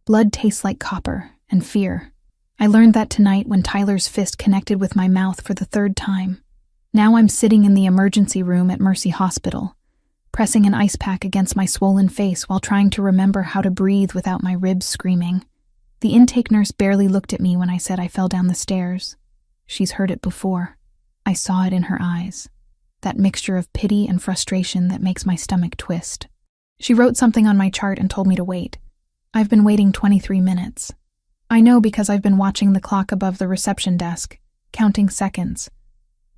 Blood tastes like copper and fear. I learned that tonight when Tyler's fist connected with my mouth for the third time. Now I'm sitting in the emergency room at Mercy Hospital, pressing an ice pack against my swollen face while trying to remember how to breathe without my ribs screaming. The intake nurse barely looked at me when I said I fell down the stairs. She's heard it before. I saw it in her eyes. That mixture of pity and frustration that makes my stomach twist. She wrote something on my chart and told me to wait. I've been waiting 23 minutes. I know because I've been watching the clock above the reception desk, counting seconds,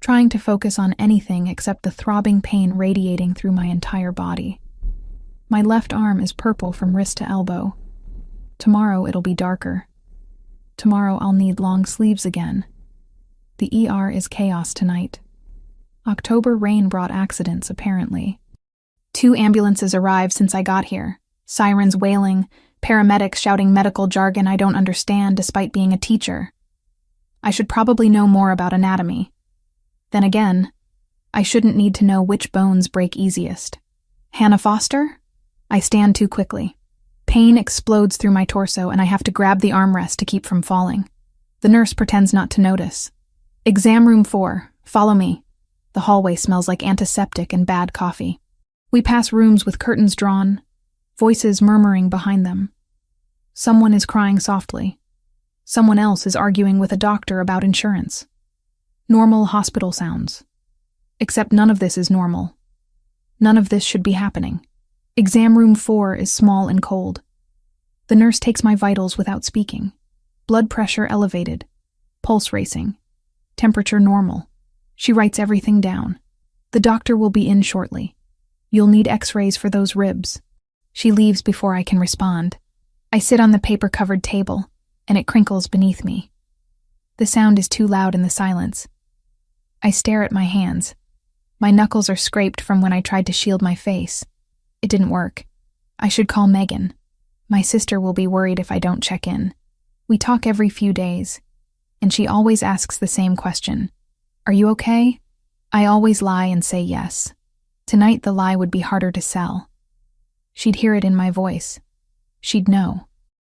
trying to focus on anything except the throbbing pain radiating through my entire body. My left arm is purple from wrist to elbow. Tomorrow it'll be darker. Tomorrow I'll need long sleeves again. The ER is chaos tonight. October rain brought accidents, apparently. 2 ambulances arrived since I got here. Sirens wailing, paramedics shouting medical jargon I don't understand despite being a teacher. I should probably know more about anatomy. Then again, I shouldn't need to know which bones break easiest. Hannah Foster? I stand too quickly. Pain explodes through my torso and I have to grab the armrest to keep from falling. The nurse pretends not to notice. Exam room 4, follow me. The hallway smells like antiseptic and bad coffee. We pass rooms with curtains drawn, voices murmuring behind them. Someone is crying softly. Someone else is arguing with a doctor about insurance. Normal hospital sounds. Except none of this is normal. None of this should be happening. Exam room 4 is small and cold. The nurse takes my vitals without speaking. Blood pressure elevated. Pulse racing. Temperature normal. She writes everything down. The doctor will be in shortly. You'll need x-rays for those ribs. She leaves before I can respond. I sit on the paper-covered table, and it crinkles beneath me. The sound is too loud in the silence. I stare at my hands. My knuckles are scraped from when I tried to shield my face. It didn't work. I should call Megan. My sister will be worried if I don't check in. We talk every few days, and she always asks the same question. Are you okay? I always lie and say yes. Tonight the lie would be harder to sell. She'd hear it in my voice. She'd know.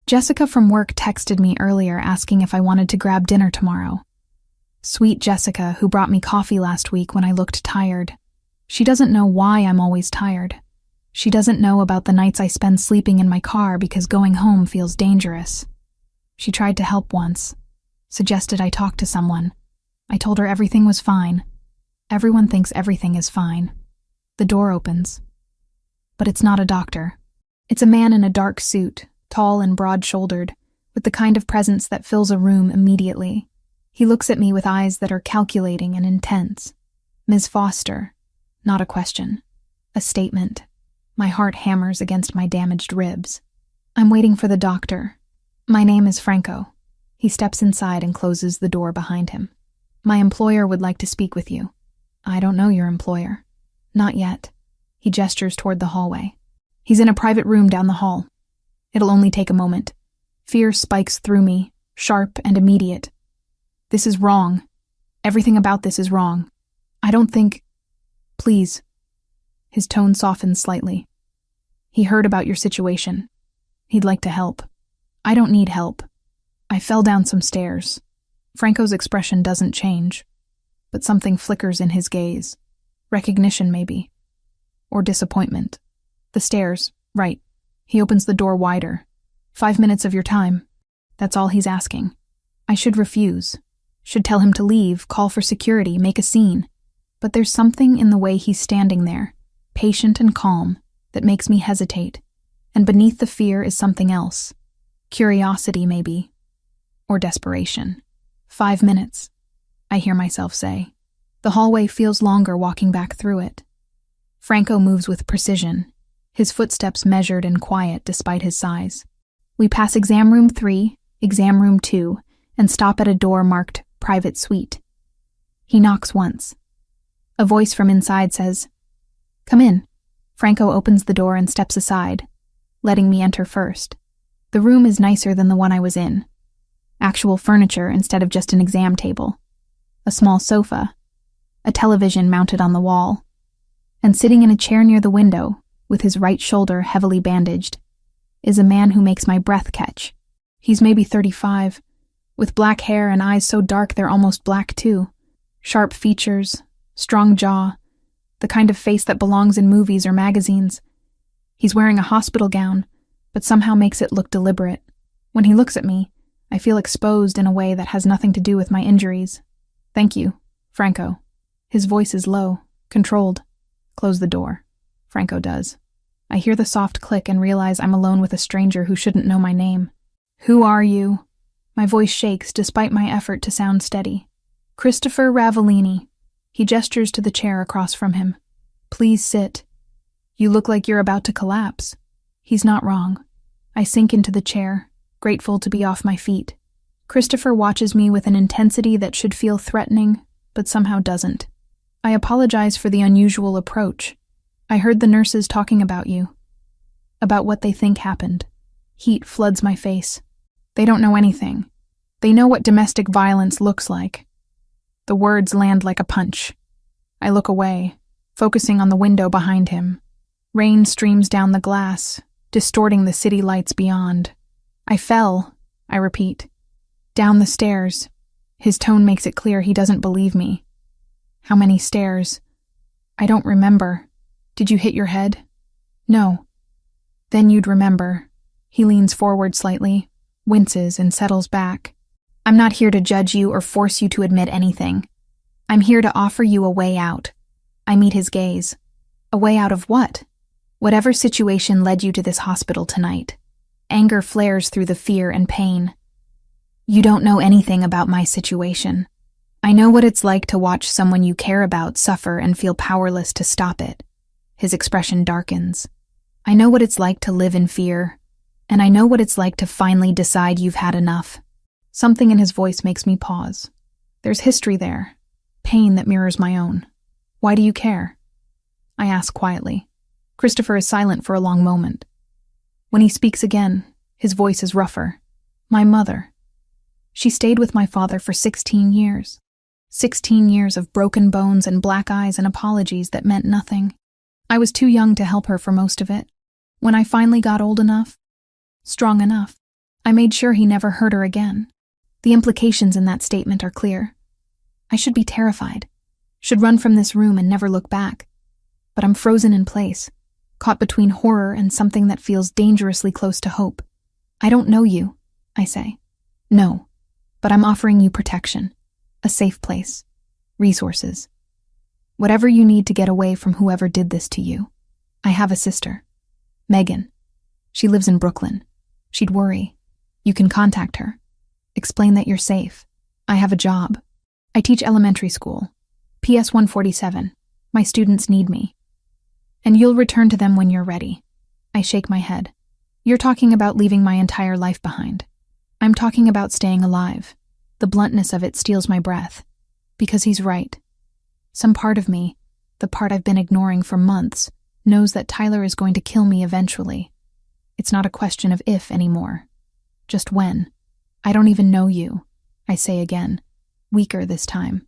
Jessica from work texted me earlier asking if I wanted to grab dinner tomorrow. Sweet Jessica, who brought me coffee last week when I looked tired. She doesn't know why I'm always tired. She doesn't know about the nights I spend sleeping in my car because going home feels dangerous. She tried to help once. Suggested I talk to someone. I told her everything was fine. Everyone thinks everything is fine. The door opens. But it's not a doctor. It's a man in a dark suit, tall and broad-shouldered, with the kind of presence that fills a room immediately. He looks at me with eyes that are calculating and intense. Ms. Foster. Not a question. A statement. My heart hammers against my damaged ribs. I'm waiting for the doctor. My name is Franco. He steps inside and closes the door behind him. My employer would like to speak with you. I don't know your employer. Not yet. He gestures toward the hallway. He's in a private room down the hall. It'll only take a moment. Fear spikes through me, sharp and immediate. This is wrong. Everything about this is wrong. I don't think... Please. His tone softens slightly. He heard about your situation. He'd like to help. I don't need help. I fell down some stairs. Franco's expression doesn't change, but something flickers in his gaze. Recognition, maybe. Or disappointment. The stairs, right. He opens the door wider. 5 minutes of your time. That's all he's asking. I should refuse. Should tell him to leave, call for security, make a scene. But there's something in the way he's standing there, patient and calm, that makes me hesitate. And beneath the fear is something else. Curiosity, maybe. Or desperation. 5 minutes, I hear myself say. The hallway feels longer walking back through it. Franco moves with precision, his footsteps measured and quiet despite his size. We pass exam room 3, exam room 2, and stop at a door marked Private Suite. He knocks once. A voice from inside says, "Come in." Franco opens the door and steps aside, letting me enter first. The room is nicer than the one I was in. Actual furniture instead of just an exam table. A small sofa. A television mounted on the wall. And sitting in a chair near the window, with his right shoulder heavily bandaged, is a man who makes my breath catch. He's maybe 35, with black hair and eyes so dark they're almost black too. Sharp features, strong jaw, the kind of face that belongs in movies or magazines. He's wearing a hospital gown, but somehow makes it look deliberate. When he looks at me, I feel exposed in a way that has nothing to do with my injuries. "Thank you, Franco." His voice is low, controlled. "Close the door." Franco does. I hear the soft click and realize I'm alone with a stranger who shouldn't know my name. "Who are you?" My voice shakes despite my effort to sound steady. "Christopher Ravellini." He gestures to the chair across from him. "Please sit. You look like you're about to collapse." He's not wrong. I sink into the chair, grateful to be off my feet. Christopher watches me with an intensity that should feel threatening, but somehow doesn't. I apologize for the unusual approach. I heard the nurses talking about you. About what they think happened. Heat floods my face. They don't know anything. They know what domestic violence looks like. The words land like a punch. I look away, focusing on the window behind him. Rain streams down the glass, distorting the city lights beyond. "I fell," I repeat. "Down the stairs." His tone makes it clear he doesn't believe me. "How many stairs?" "I don't remember." "Did you hit your head?" "No." "Then you'd remember." He leans forward slightly, winces, and settles back. "I'm not here to judge you or force you to admit anything. I'm here to offer you a way out." I meet his gaze. "A way out of what?" "Whatever situation led you to this hospital tonight." Anger flares through the fear and pain. "You don't know anything about my situation. I know what it's like to watch someone you care about suffer and feel powerless to stop it." His expression darkens. "I know what it's like to live in fear, and I know what it's like to finally decide you've had enough." Something in his voice makes me pause. There's history there, pain that mirrors my own. "Why do you care?" I ask quietly. Christopher is silent for a long moment. When he speaks again, his voice is rougher. "My mother. She stayed with my father for 16 years. 16 years of broken bones and black eyes and apologies that meant nothing. I was too young to help her for most of it. When I finally got old enough, strong enough, I made sure he never hurt her again." The implications in that statement are clear. I should be terrified, should run from this room and never look back. But I'm frozen in place, caught between horror and something that feels dangerously close to hope. "I don't know you," I say. "No, but I'm offering you protection, a safe place, resources. Whatever you need to get away from whoever did this to you. I have a sister, Megan. She lives in Brooklyn. She'd worry. You can contact her. Explain that you're safe. I have a job. I teach elementary school. PS 147. My students need me. And you'll return to them when you're ready." I shake my head. "You're talking about leaving my entire life behind. I'm talking about staying alive." The bluntness of it steals my breath. Because he's right. Some part of me, the part I've been ignoring for months, knows that Tyler is going to kill me eventually. It's not a question of if anymore. Just when. "I don't even know you," I say again, weaker this time.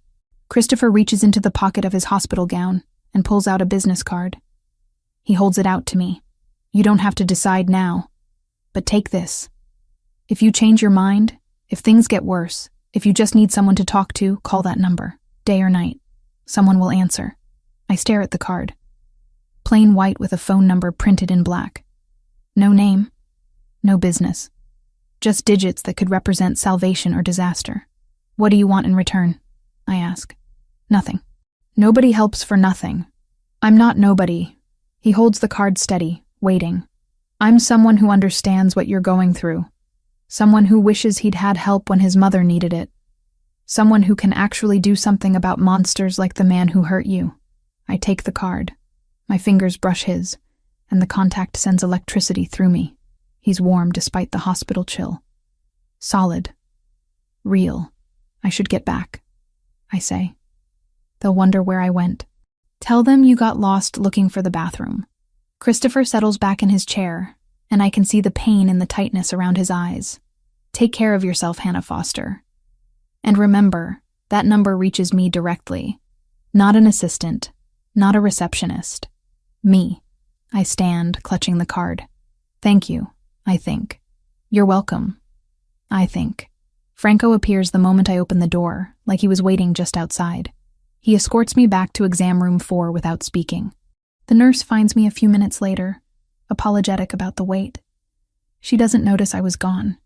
Christopher reaches into the pocket of his hospital gown and pulls out a business card. He holds it out to me. "You don't have to decide now, but take this. If you change your mind, if things get worse, if you just need someone to talk to, call that number, day or night. Someone will answer." I stare at the card. Plain white with a phone number printed in black. No name, no business. Just digits that could represent salvation or disaster. "What do you want in return?" I ask. "Nothing." Nobody helps for nothing. I'm not nobody. He holds the card steady, waiting. I'm someone who understands what you're going through. Someone who wishes he'd had help when his mother needed it. Someone who can actually do something about monsters like the man who hurt you. I take the card. My fingers brush his, and the contact sends electricity through me. He's warm despite the hospital chill. Solid. Real. I should get back, I say. They'll wonder where I went. Tell them you got lost looking for the bathroom. Christopher settles back in his chair, and I can see the pain in the tightness around his eyes. Take care of yourself, Hannah Foster. And remember, that number reaches me directly. Not an assistant, not a receptionist. Me. I stand, clutching the card. Thank you, I think. You're welcome. I think. Franco appears the moment I open the door, like he was waiting just outside. He escorts me back to exam room 4 without speaking. The nurse finds me a few minutes later, apologetic about the wait. She doesn't notice I was gone.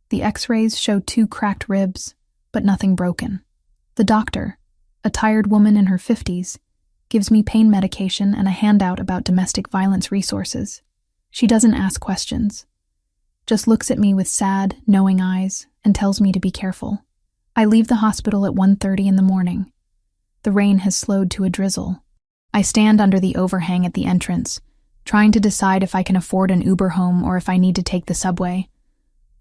The x-rays show 2 cracked ribs, but nothing broken. The doctor, a tired woman in her 50s, gives me pain medication and a handout about domestic violence resources. She doesn't ask questions, just looks at me with sad, knowing eyes and tells me to be careful. I leave the hospital at 1:30 in the morning. The rain has slowed to a drizzle. I stand under the overhang at the entrance, trying to decide if I can afford an Uber home or if I need to take the subway.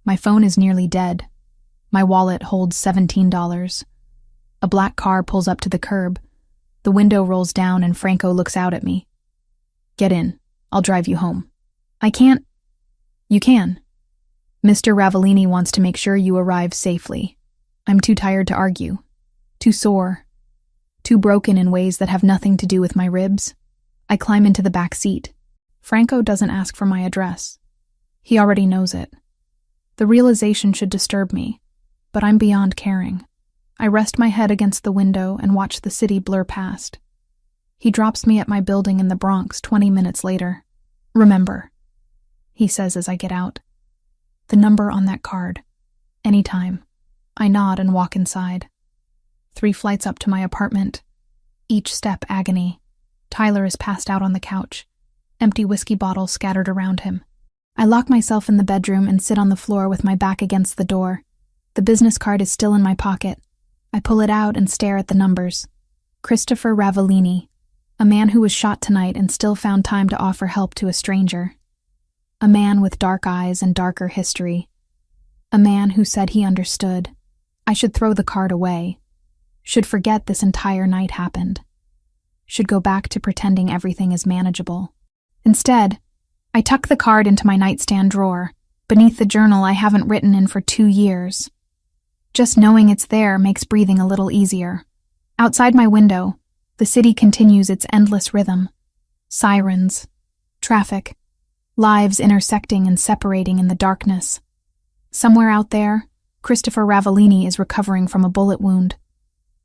My phone is nearly dead. My wallet holds $17. A black car pulls up to the curb. The window rolls down and Franco looks out at me. Get in. I'll drive you home. I can't. You can. Mr. Ravellini wants to make sure you arrive safely. I'm too tired to argue. Too sore. Too broken in ways that have nothing to do with my ribs. I climb into the back seat. Franco doesn't ask for my address. He already knows it. The realization should disturb me, but I'm beyond caring. I rest my head against the window and watch the city blur past. He drops me at my building in the Bronx 20 minutes later. Remember, he says as I get out. The number on that card. Anytime. I nod and walk inside. 3 flights up to my apartment. Each step agony. Tyler is passed out on the couch, empty whiskey bottles scattered around him. I lock myself in the bedroom and sit on the floor with my back against the door. The business card is still in my pocket. I pull it out and stare at the numbers. Christopher Ravellini, a man who was shot tonight and still found time to offer help to a stranger. A man with dark eyes and darker history. A man who said he understood. I should throw the card away. Should forget this entire night happened. Should go back to pretending everything is manageable. Instead, I tuck the card into my nightstand drawer, beneath the journal I haven't written in for 2 years. Just knowing it's there makes breathing a little easier. Outside my window, the city continues its endless rhythm. Sirens, traffic, lives intersecting and separating in the darkness. Somewhere out there, Christopher Ravellini is recovering from a bullet wound.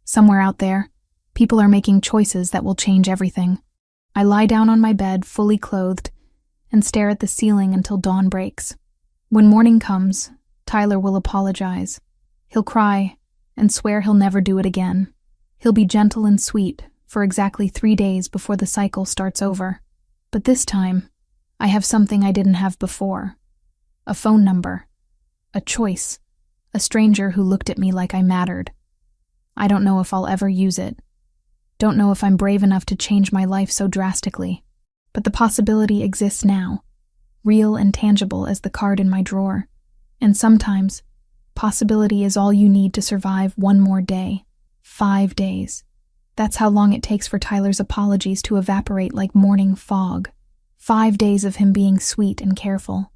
Somewhere out there, people are making choices that will change everything. I lie down on my bed, fully clothed, and stare at the ceiling until dawn breaks. When morning comes, Tyler will apologize. He'll cry and swear he'll never do it again. He'll be gentle and sweet for exactly 3 days before the cycle starts over. But this time, I have something I didn't have before. A phone number. A choice. A stranger who looked at me like I mattered. I don't know if I'll ever use it. Don't know if I'm brave enough to change my life so drastically. But the possibility exists now, real and tangible as the card in my drawer. And sometimes, possibility is all you need to survive one more day. 5 days. That's how long it takes for Tyler's apologies to evaporate like morning fog. 5 days of him being sweet and careful,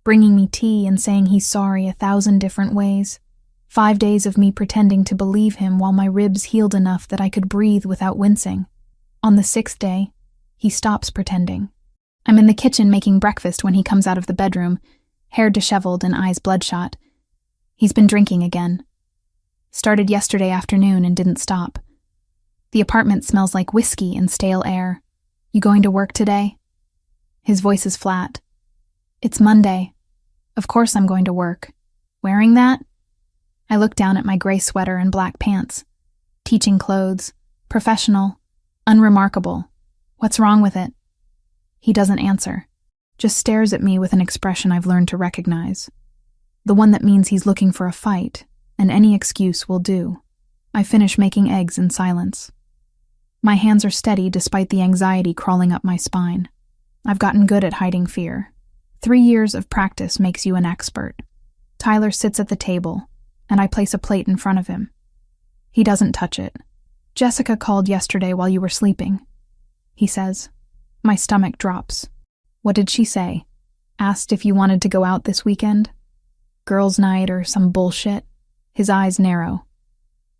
bringing me tea and saying he's sorry 1,000 different ways. 5 days of me pretending to believe him while my ribs healed enough that I could breathe without wincing. On the 6th day, he stops pretending. I'm in the kitchen making breakfast when he comes out of the bedroom, hair disheveled and eyes bloodshot. He's been drinking again. Started yesterday afternoon and didn't stop. The apartment smells like whiskey and stale air. You going to work today? His voice is flat. It's Monday. Of course I'm going to work. Wearing that? I look down at my gray sweater and black pants. Teaching clothes. Professional. Unremarkable. What's wrong with it? He doesn't answer. Just stares at me with an expression I've learned to recognize. The one that means he's looking for a fight, and any excuse will do. I finish making eggs in silence. My hands are steady despite the anxiety crawling up my spine. I've gotten good at hiding fear. 3 years of practice makes you an expert. Tyler sits at the table, and I place a plate in front of him. He doesn't touch it. Jessica called yesterday while you were sleeping, he says. My stomach drops. What did she say? Asked if you wanted to go out this weekend? Girls' night or some bullshit? His eyes narrow.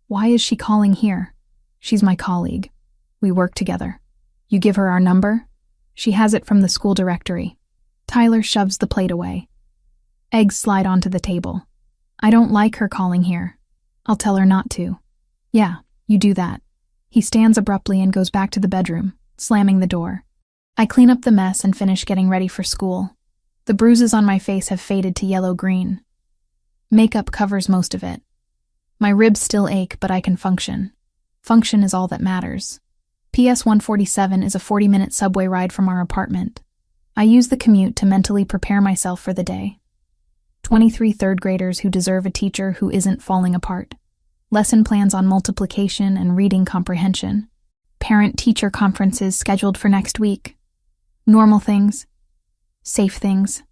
Why is she calling here? She's my colleague. We work together. You give her our number? She has it from the school directory. Tyler shoves the plate away. Eggs slide onto the table. I don't like her calling here. I'll tell her not to. Yeah, you do that. He stands abruptly and goes back to the bedroom, slamming the door. I clean up the mess and finish getting ready for school. The bruises on my face have faded to yellow-green. Makeup covers most of it. My ribs still ache, but I can function. Function is all that matters. PS 147 is a 40-minute subway ride from our apartment. I use the commute to mentally prepare myself for the day. 23 third graders who deserve a teacher who isn't falling apart. Lesson plans on multiplication and reading comprehension. Parent-teacher conferences scheduled for next week. Normal things. Safe things.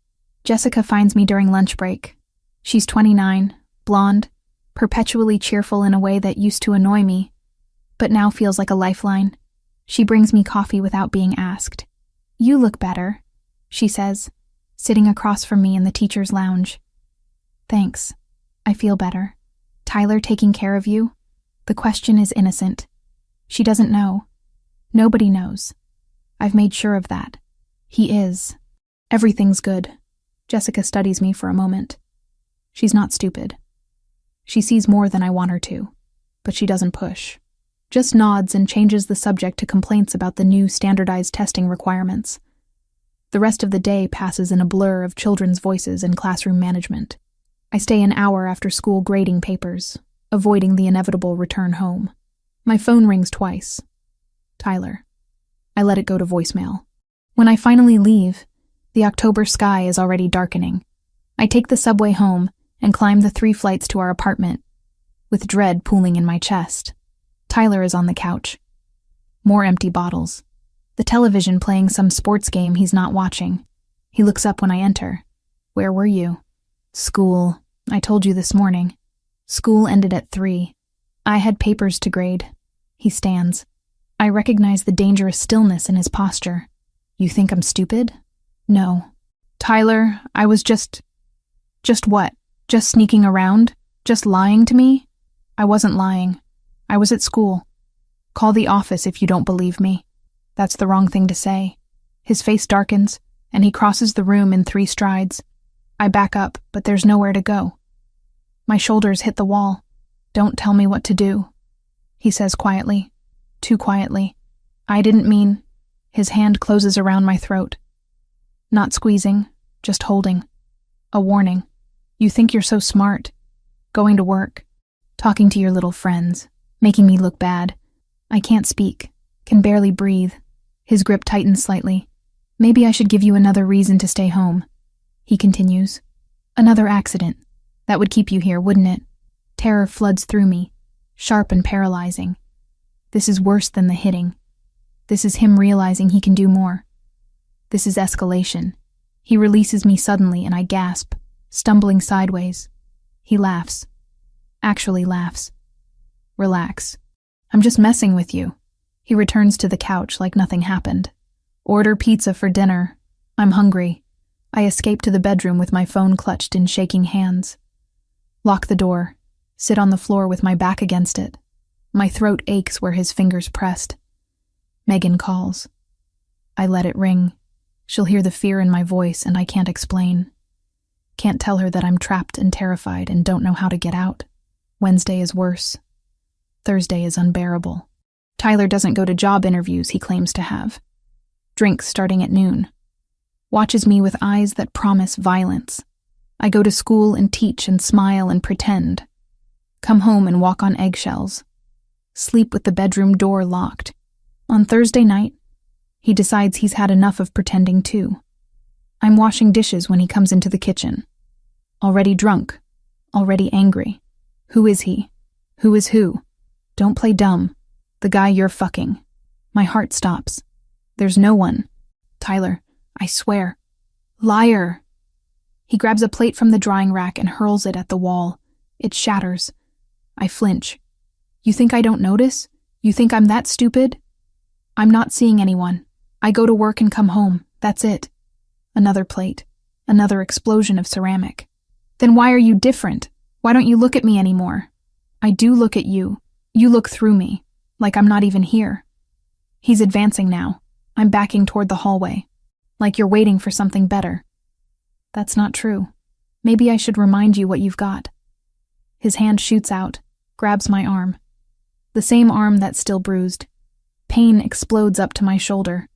Jessica finds me during lunch break. She's 29, blonde, perpetually cheerful in a way that used to annoy me, but now feels like a lifeline. She brings me coffee without being asked. You look better, she says, sitting across from me in the teacher's lounge. Thanks. I feel better. Tyler taking care of you? The question is innocent. She doesn't know. Nobody knows. I've made sure of that. He is. Everything's good. Jessica studies me for a moment. She's not stupid. She sees more than I want her to, but she doesn't push. Just nods and changes the subject to complaints about the new standardized testing requirements. The rest of the day passes in a blur of children's voices and classroom management. I stay an hour after school grading papers, avoiding the inevitable return home. My phone rings twice. Tyler. I let it go to voicemail. When I finally leave, the October sky is already darkening. I take the subway home and climb the 3 flights to our apartment, with dread pooling in my chest. Tyler is on the couch. More empty bottles. The television playing some sports game he's not watching. He looks up when I enter. Where were you? School. I told you this morning. School ended at 3. I had papers to grade. He stands. I recognize the dangerous stillness in his posture. You think I'm stupid? No. Tyler, I was just what? Just sneaking around? Just lying to me? I wasn't lying. I was at school. Call the office if you don't believe me. That's the wrong thing to say. His face darkens, and he crosses the room in 3 strides. I back up, but there's nowhere to go. My shoulders hit the wall. Don't tell me what to do, he says quietly. Too quietly. I didn't mean... His hand closes around my throat. Not squeezing, just holding. A warning. You think you're so smart. Going to work. Talking to your little friends. Making me look bad. I can't speak. Can barely breathe. His grip tightens slightly. Maybe I should give you another reason to stay home. He continues. Another accident. That would keep you here, wouldn't it? Terror floods through me. Sharp and paralyzing. This is worse than the hitting. This is him realizing he can do more. This is escalation. He releases me suddenly and I gasp, stumbling sideways. He laughs. Actually laughs. Relax. I'm just messing with you. He returns to the couch like nothing happened. Order pizza for dinner. I'm hungry. I escape to the bedroom with my phone clutched in shaking hands. Lock the door. Sit on the floor with my back against it. My throat aches where his fingers pressed. Megan calls. I let it ring. She'll hear the fear in my voice and I can't explain. Can't tell her that I'm trapped and terrified and don't know how to get out. Wednesday is worse. Thursday is unbearable. Tyler doesn't go to job interviews he claims to have. Drinks starting at noon. Watches me with eyes that promise violence. I go to school and teach and smile and pretend. Come home and walk on eggshells. Sleep with the bedroom door locked. On Thursday night, he decides he's had enough of pretending too. I'm washing dishes when he comes into the kitchen. Already drunk. Already angry. Who is he? Who is who? Don't play dumb. The guy you're fucking. My heart stops. There's no one. Tyler, I swear. Liar. He grabs a plate from the drying rack and hurls it at the wall. It shatters. I flinch. You think I don't notice? You think I'm that stupid? I'm not seeing anyone. I go to work and come home. That's it. Another plate. Another explosion of ceramic. Then why are you different? Why don't you look at me anymore? I do look at you. You look through me. Like I'm not even here. He's advancing now. I'm backing toward the hallway. Like you're waiting for something better. That's not true. Maybe I should remind you what you've got. His hand shoots out, grabs my arm. The same arm that's still bruised. Pain explodes up to my shoulder.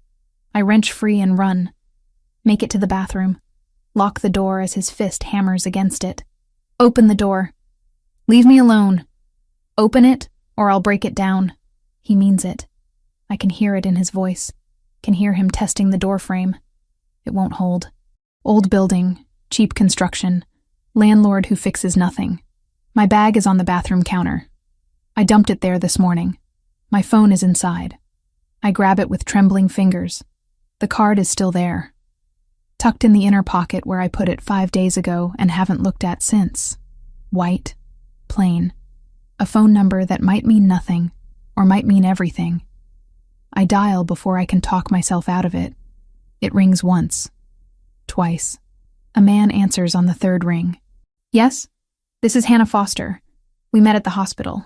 I wrench free and run. Make it to the bathroom. Lock the door as his fist hammers against it. Open the door. Leave me alone. Open it, or I'll break it down. He means it. I can hear it in his voice. Can hear him testing the door frame. It won't hold. Old building, cheap construction, landlord who fixes nothing. My bag is on the bathroom counter. I dumped it there this morning. My phone is inside. I grab it with trembling fingers. The card is still there. Tucked in the inner pocket where I put it 5 days ago and haven't looked at since. White, plain. A phone number that might mean nothing, or might mean everything. I dial before I can talk myself out of it. It rings once. Twice. A man answers on the third ring. Yes? This is Hannah Foster. We met at the hospital.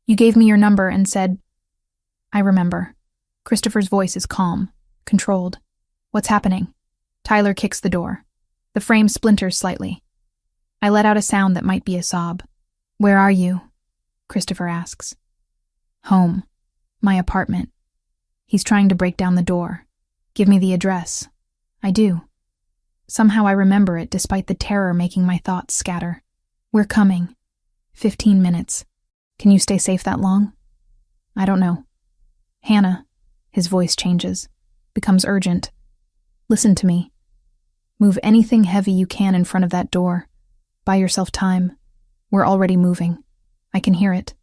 You gave me your number and said... I remember. Christopher's voice is calm, controlled. What's happening? Tyler kicks the door. The frame splinters slightly. I let out a sound that might be a sob. Where are you? Christopher asks. Home. My apartment. He's trying to break down the door. Give me the address. I do. Somehow I remember it despite the terror making my thoughts scatter. We're coming. 15 minutes. Can you stay safe that long? I don't know. Hannah. His voice changes. Becomes urgent. Listen to me. Move anything heavy you can in front of that door. Buy yourself time. We're already moving. I can hear it.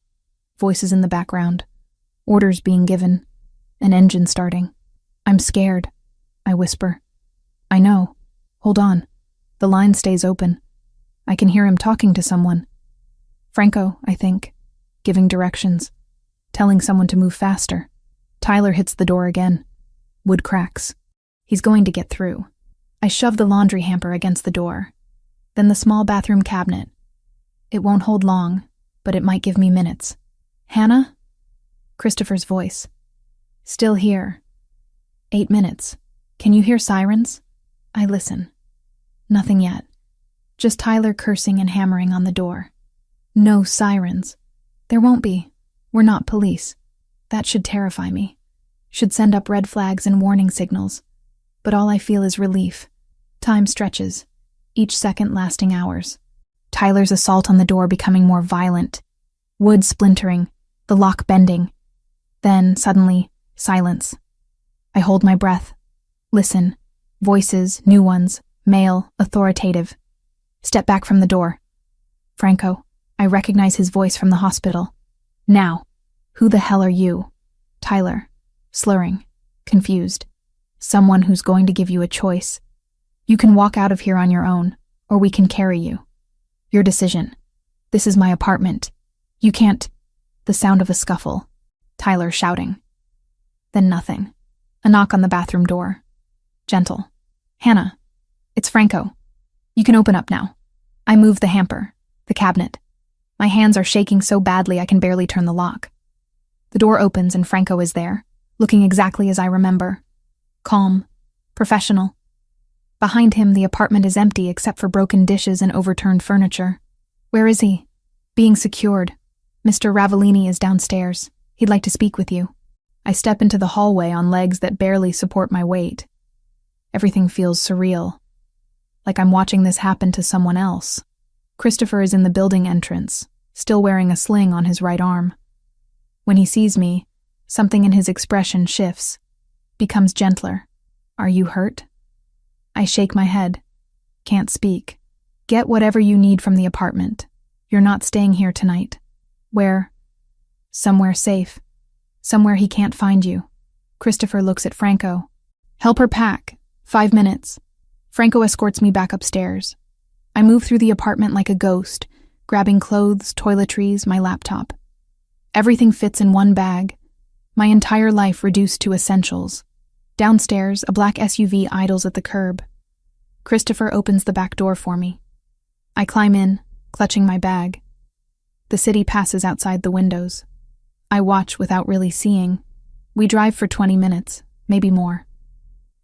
Voices in the background. Orders being given. An engine starting. I'm scared. I whisper. I know. Hold on. The line stays open. I can hear him talking to someone. Franco, I think. Giving directions. Telling someone to move faster. Tyler hits the door again. Wood cracks. He's going to get through. I shove the laundry hamper against the door. Then the small bathroom cabinet. It won't hold long, but it might give me minutes. Hannah? Christopher's voice. Still here. 8 minutes. Can you hear sirens? I listen. Nothing yet. Just Tyler cursing and hammering on the door. No sirens. There won't be. We're not police. That should terrify me. Should send up red flags and warning signals. But all I feel is relief. Time stretches, each second lasting hours. Tyler's assault on the door becoming more violent. Wood splintering, the lock bending. Then, suddenly, silence. I hold my breath. Listen. Voices, new ones, male, authoritative. Step back from the door. Franco. I recognize his voice from the hospital. Now. Who the hell are you? Tyler. Slurring. Confused. Someone who's going to give you a choice. You can walk out of here on your own, or we can carry you. Your decision. This is my apartment. You can't... The sound of a scuffle. Tyler shouting. Then nothing. A knock on the bathroom door. Gentle. Hannah. It's Franco. You can open up now. I move the hamper. The cabinet. My hands are shaking so badly I can barely turn the lock. The door opens and Franco is there, looking exactly as I remember. Calm. Professional. Behind him, the apartment is empty except for broken dishes and overturned furniture. Where is he? Being secured. Mr. Ravellini is downstairs. He'd like to speak with you. I step into the hallway on legs that barely support my weight. Everything feels surreal. Like I'm watching this happen to someone else. Christopher is in the building entrance, still wearing a sling on his right arm. When he sees me, something in his expression shifts, becomes gentler. Are you hurt? I shake my head. Can't speak. Get whatever you need from the apartment. You're not staying here tonight. Where? Somewhere safe. Somewhere he can't find you. Christopher looks at Franco. Help her pack. 5 minutes. Franco escorts me back upstairs. I move through the apartment like a ghost, grabbing clothes, toiletries, my laptop. Everything fits in one bag. My entire life reduced to essentials. Downstairs, a black SUV idles at the curb. Christopher opens the back door for me. I climb in, clutching my bag. The city passes outside the windows. I watch without really seeing. We drive for 20 minutes, maybe more.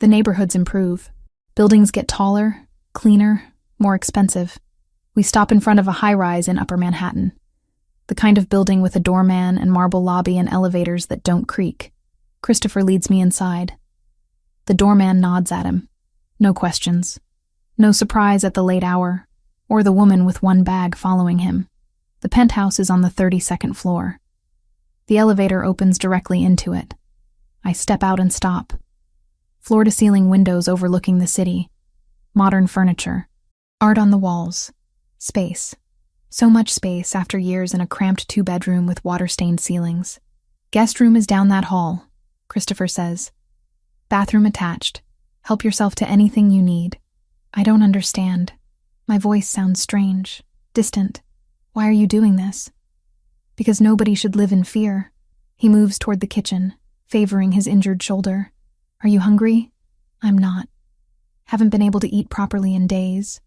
The neighborhoods improve. Buildings get taller, cleaner, more expensive. We stop in front of a high-rise in Upper Manhattan. The kind of building with a doorman and marble lobby and elevators that don't creak. Christopher leads me inside. The doorman nods at him. No questions. No surprise at the late hour, or the woman with one bag following him. The penthouse is on the 32nd floor. The elevator opens directly into it. I step out and stop. Floor-to-ceiling windows overlooking the city. Modern furniture. Art on the walls. Space. So much space after years in a cramped two-bedroom with water-stained ceilings. Guest room is down that hall, Christopher says. Bathroom attached. Help yourself to anything you need. I don't understand. My voice sounds strange, distant. Why are you doing this? Because nobody should live in fear. He moves toward the kitchen, favoring his injured shoulder. Are you hungry? I'm not. Haven't been able to eat properly in days.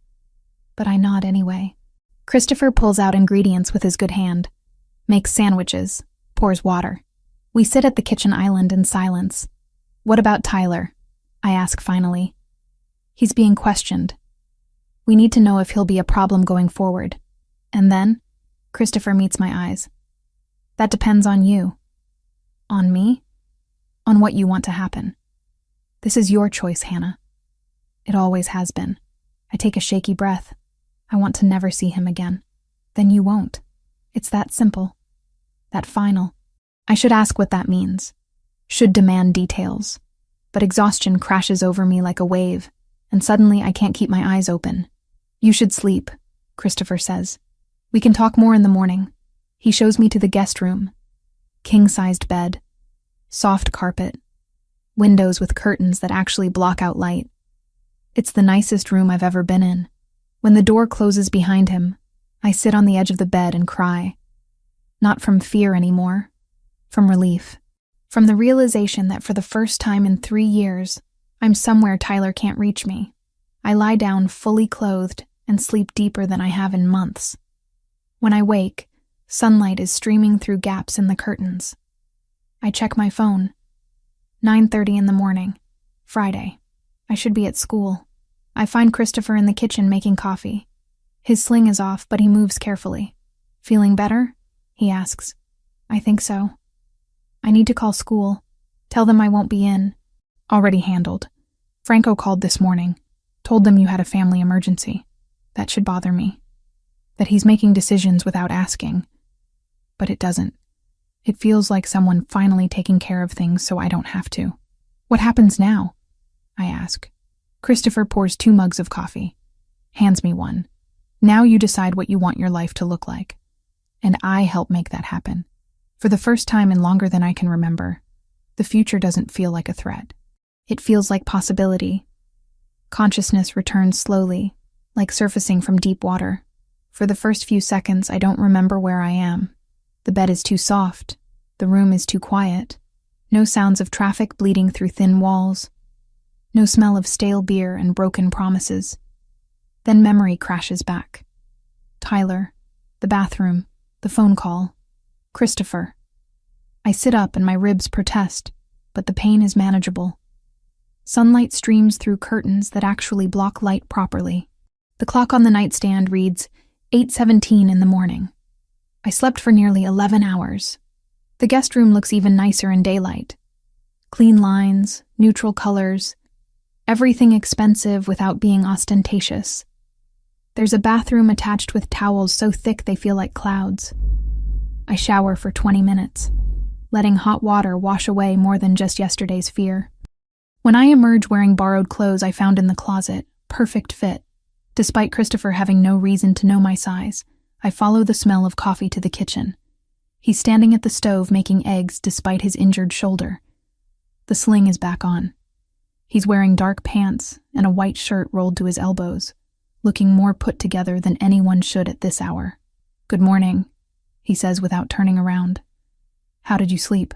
But I nod anyway. Christopher pulls out ingredients with his good hand, makes sandwiches, pours water. We sit at the kitchen island in silence. What about Tyler? I ask finally. He's being questioned. We need to know if he'll be a problem going forward. And then, Christopher meets my eyes. That depends on you. On me? On what you want to happen. This is your choice, Hannah. It always has been. I take a shaky breath. I want to never see him again. Then you won't. It's that simple. That final. I should ask what that means. Should demand details. But exhaustion crashes over me like a wave, and suddenly I can't keep my eyes open. You should sleep, Christopher says. We can talk more in the morning. He shows me to the guest room. King-sized bed. Soft carpet. Windows with curtains that actually block out light. It's the nicest room I've ever been in. When the door closes behind him, I sit on the edge of the bed and cry. Not from fear anymore. From relief. From the realization that for the first time in 3 years, I'm somewhere Tyler can't reach me. I lie down fully clothed and sleep deeper than I have in months. When I wake, sunlight is streaming through gaps in the curtains. I check my phone. 9:30 in the morning. Friday. I should be at school. I find Christopher in the kitchen making coffee. His sling is off, but he moves carefully. Feeling better? He asks. I think so. I need to call school. Tell them I won't be in. Already handled. Franco called this morning. Told them you had a family emergency. That should bother me. That he's making decisions without asking. But it doesn't. It feels like someone finally taking care of things so I don't have to. What happens now? I ask. Christopher pours 2 mugs of coffee. Hands me one. Now you decide what you want your life to look like. And I help make that happen. For the first time in longer than I can remember, the future doesn't feel like a threat. It feels like possibility. Consciousness returns slowly, like surfacing from deep water. For the first few seconds, I don't remember where I am. The bed is too soft. The room is too quiet. No sounds of traffic bleeding through thin walls. No smell of stale beer and broken promises. Then memory crashes back. Tyler, the bathroom, the phone call, Christopher. I sit up and my ribs protest, but the pain is manageable. Sunlight streams through curtains that actually block light properly. The clock on the nightstand reads 8:17 in the morning. I slept for nearly 11 hours. The guest room looks even nicer in daylight. Clean lines, neutral colors, everything expensive without being ostentatious. There's a bathroom attached with towels so thick they feel like clouds. I shower for 20 minutes, letting hot water wash away more than just yesterday's fear. When I emerge wearing borrowed clothes I found in the closet, perfect fit, despite Christopher having no reason to know my size, I follow the smell of coffee to the kitchen. He's standing at the stove making eggs despite his injured shoulder. The sling is back on. He's wearing dark pants and a white shirt rolled to his elbows, looking more put together than anyone should at this hour. Good morning, he says without turning around. How did you sleep?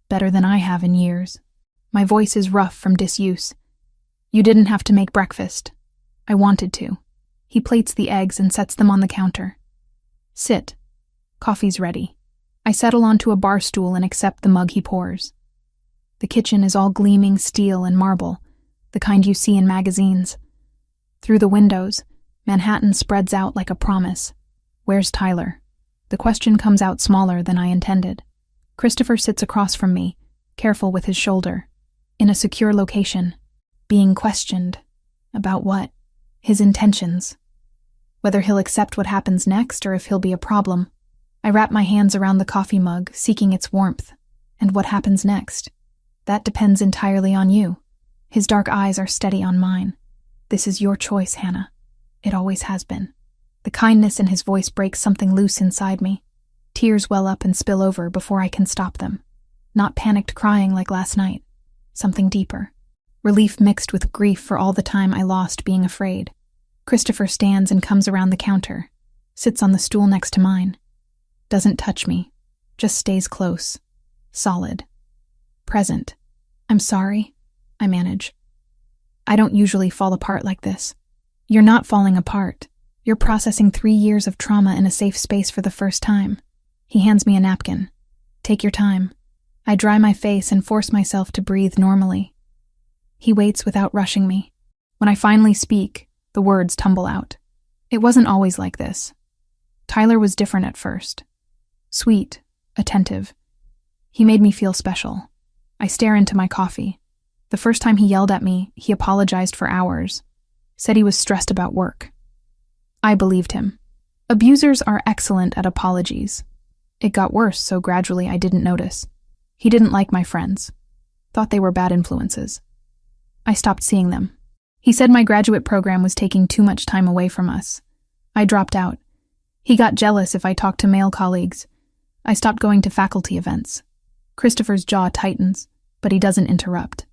Better than I have in years. My voice is rough from disuse. You didn't have to make breakfast. I wanted to. He plates the eggs and sets them on the counter. Sit. Coffee's ready. I settle onto a bar stool and accept the mug he pours. The kitchen is all gleaming steel and marble, the kind you see in magazines. Through the windows, Manhattan spreads out like a promise. Where's Tyler? The question comes out smaller than I intended. Christopher sits across from me, careful with his shoulder, in a secure location, being questioned. About what? His intentions. Whether he'll accept what happens next or if he'll be a problem. I wrap my hands around the coffee mug, seeking its warmth. And what happens next? That depends entirely on you. His dark eyes are steady on mine. This is your choice, Hannah. It always has been. The kindness in his voice breaks something loose inside me. Tears well up and spill over before I can stop them. Not panicked crying like last night. Something deeper. Relief mixed with grief for all the time I lost being afraid. Christopher stands and comes around the counter. Sits on the stool next to mine. Doesn't touch me. Just stays close. Solid. Present. I'm sorry. I manage. I don't usually fall apart like this. You're not falling apart. You're processing 3 years of trauma in a safe space for the first time. He hands me a napkin. Take your time. I dry my face and force myself to breathe normally. He waits without rushing me. When I finally speak, the words tumble out. It wasn't always like this. Tyler was different at first. Sweet, attentive. He made me feel special. I stare into my coffee. The first time he yelled at me, he apologized for hours. Said he was stressed about work. I believed him. Abusers are excellent at apologies. It got worse, so gradually I didn't notice. He didn't like my friends. Thought they were bad influences. I stopped seeing them. He said my graduate program was taking too much time away from us. I dropped out. He got jealous if I talked to male colleagues. I stopped going to faculty events. Christopher's jaw tightens, but he doesn't interrupt.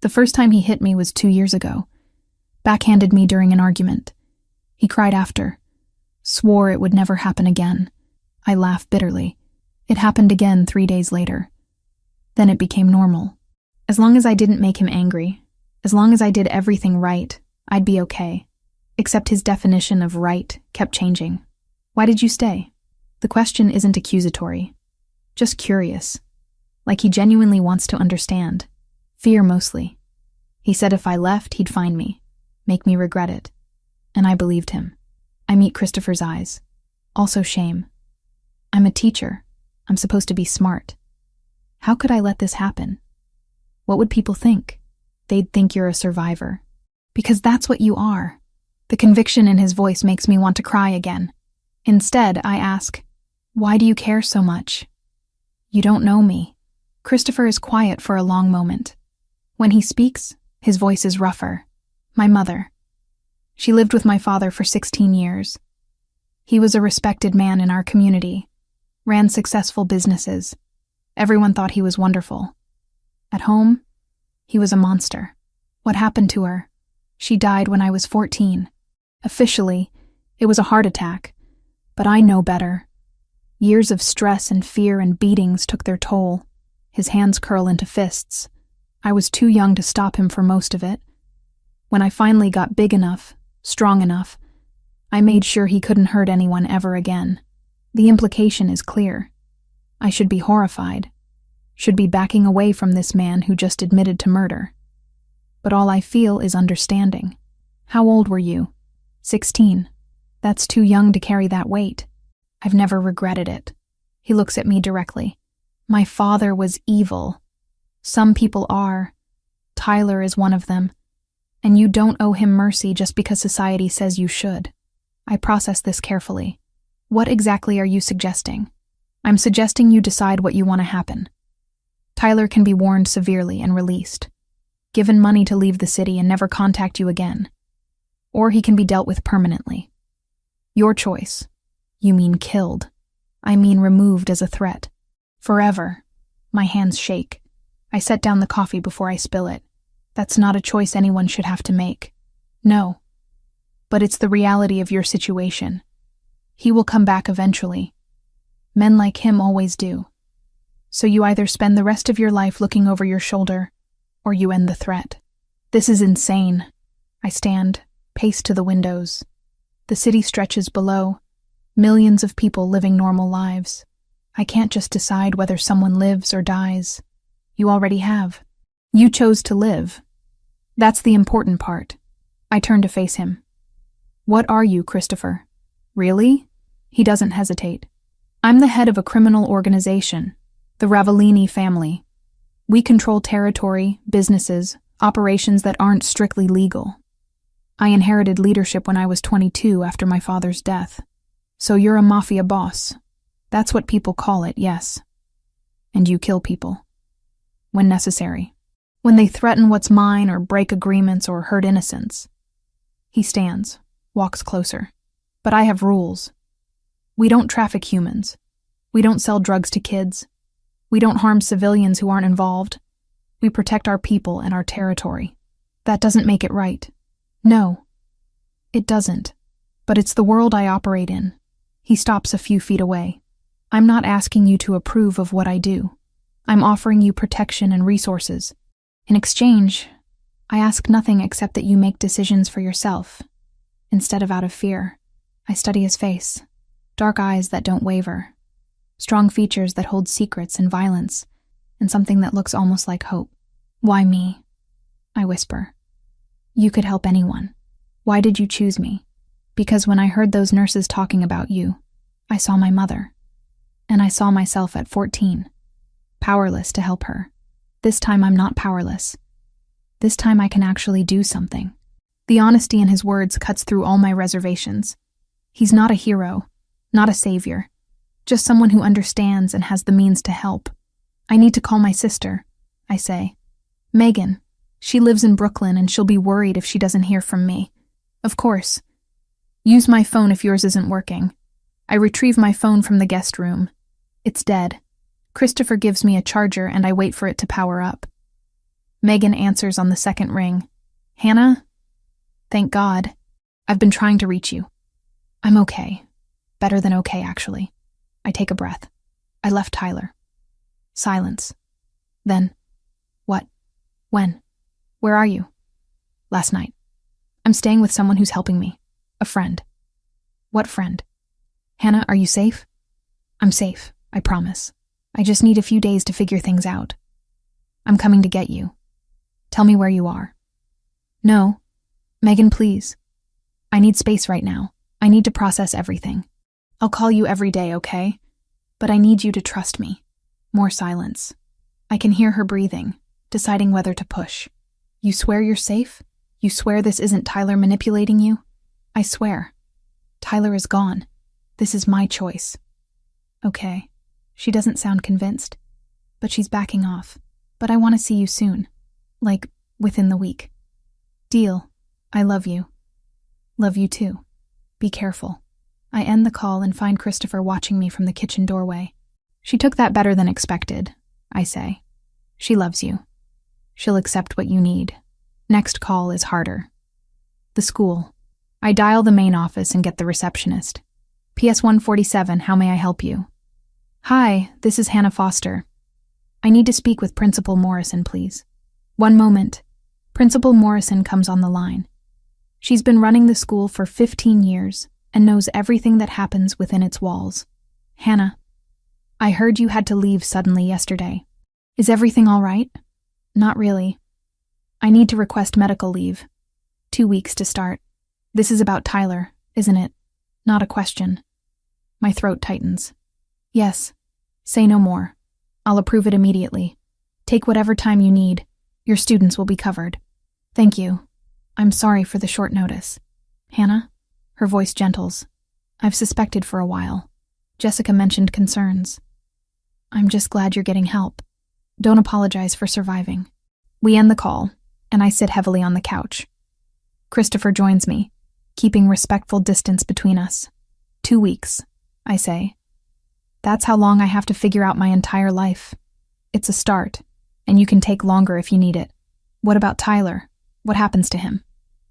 The first time he hit me was 2 years ago. Backhanded me during an argument. He cried after. Swore it would never happen again. I laughed bitterly. It happened again 3 days later. Then it became normal. As long as I didn't make him angry, as long as I did everything right, I'd be okay. Except his definition of right kept changing. Why did you stay? The question isn't accusatory. Just curious. Like he genuinely wants to understand. Fear mostly. He said if I left, he'd find me. Make me regret it. And I believed him. I meet Christopher's eyes. Also shame. I'm a teacher. I'm supposed to be smart. How could I let this happen? What would people think? They'd think you're a survivor. Because that's what you are. The conviction in his voice makes me want to cry again. Instead, I ask, why do you care so much? You don't know me. Christopher is quiet for a long moment. When he speaks, his voice is rougher. My mother. She lived with my father for 16 years. He was a respected man in our community, ran successful businesses. Everyone thought he was wonderful. At home, he was a monster. What happened to her? She died when I was 14. Officially, it was a heart attack, but I know better. Years of stress and fear and beatings took their toll. His hands curl into fists. I was too young to stop him for most of it. When I finally got big enough, strong enough, I made sure he couldn't hurt anyone ever again. The implication is clear. I should be horrified. Should be backing away from this man who just admitted to murder. But all I feel is understanding. How old were you? 16. That's too young to carry that weight. I've never regretted it. He looks at me directly. My father was evil. Some people are. Tyler is one of them. And you don't owe him mercy just because society says you should. I process this carefully. What exactly are you suggesting? I'm suggesting you decide what you want to happen. Tyler can be warned severely and released. Given money to leave the city and never contact you again. Or he can be dealt with permanently. Your choice. You mean killed. I mean removed as a threat. Forever. My hands shake. I set down the coffee before I spill it. That's not a choice anyone should have to make. No. But it's the reality of your situation. He will come back eventually. Men like him always do. So you either spend the rest of your life looking over your shoulder, or you end the threat. This is insane. I stand, pace to the windows. The city stretches below, millions of people living normal lives. I can't just decide whether someone lives or dies. You already have. You chose to live. That's the important part. I turn to face him. What are you, Christopher? Really? He doesn't hesitate. I'm the head of a criminal organization, the Ravellini family. We control territory, businesses, operations that aren't strictly legal. I inherited leadership when I was 22 after my father's death. So you're a mafia boss. That's what people call it, yes. And you kill people. When necessary. When they threaten what's mine or break agreements or hurt innocents. He stands, walks closer. But I have rules. We don't traffic humans. We don't sell drugs to kids. We don't harm civilians who aren't involved. We protect our people and our territory. That doesn't make it right. No, it doesn't. But it's the world I operate in. He stops a few feet away. I'm not asking you to approve of what I do. I'm offering you protection and resources. In exchange, I ask nothing except that you make decisions for yourself, instead of out of fear. I study his face. Dark eyes that don't waver. Strong features that hold secrets and violence, and something that looks almost like hope. Why me? I whisper. You could help anyone. Why did you choose me? Because when I heard those nurses talking about you, I saw my mother. And I saw myself at 14, powerless to help her. This time I'm not powerless. This time I can actually do something. The honesty in his words cuts through all my reservations. He's not a hero, not a savior, just someone who understands and has the means to help. I need to call my sister, I say. Megan. She lives in Brooklyn and she'll be worried if she doesn't hear from me. Of course. Use my phone if yours isn't working. I retrieve my phone from the guest room. It's dead. Christopher gives me a charger and I wait for it to power up. Megan answers on the second ring. Hannah? Thank God. I've been trying to reach you. I'm okay. Better than okay, actually. I take a breath. I left Tyler. Silence. Then, what? When? Where are you? Last night. I'm staying with someone who's helping me. A friend. What friend? Hannah, are you safe? I'm safe, I promise. I just need a few days to figure things out. I'm coming to get you. Tell me where you are. No. Megan, please. I need space right now. I need to process everything. I'll call you every day, okay? But I need you to trust me. More silence. I can hear her breathing, deciding whether to push. You swear you're safe? You swear this isn't Tyler manipulating you? I swear. Tyler is gone. This is my choice. Okay. She doesn't sound convinced, but she's backing off. But I want to see you soon. Like, within the week. Deal. I love you. Love you too. Be careful. I end the call and find Christopher watching me from the kitchen doorway. She took that better than expected, I say. She loves you. She'll accept what you need. Next call is harder. The school. I dial the main office and get the receptionist. PS 147, how may I help you? Hi, this is Hannah Foster. I need to speak with Principal Morrison, please. One moment. Principal Morrison comes on the line. She's been running the school for 15 years and knows everything that happens within its walls. Hannah, I heard you had to leave suddenly yesterday. Is everything all right? Not really. I need to request medical leave. 2 weeks to start. This is about Tyler, isn't it? Not a question. My throat tightens. Yes. Say no more. I'll approve it immediately. Take whatever time you need. Your students will be covered. Thank you. I'm sorry for the short notice. Hannah? Her voice gentles. I've suspected for a while. Jessica mentioned concerns. I'm just glad you're getting help. Don't apologize for surviving. We end the call, and I sit heavily on the couch. Christopher joins me, keeping respectful distance between us. 2 weeks, I say. That's how long I have to figure out my entire life. It's a start, and you can take longer if you need it. What about Tyler? What happens to him?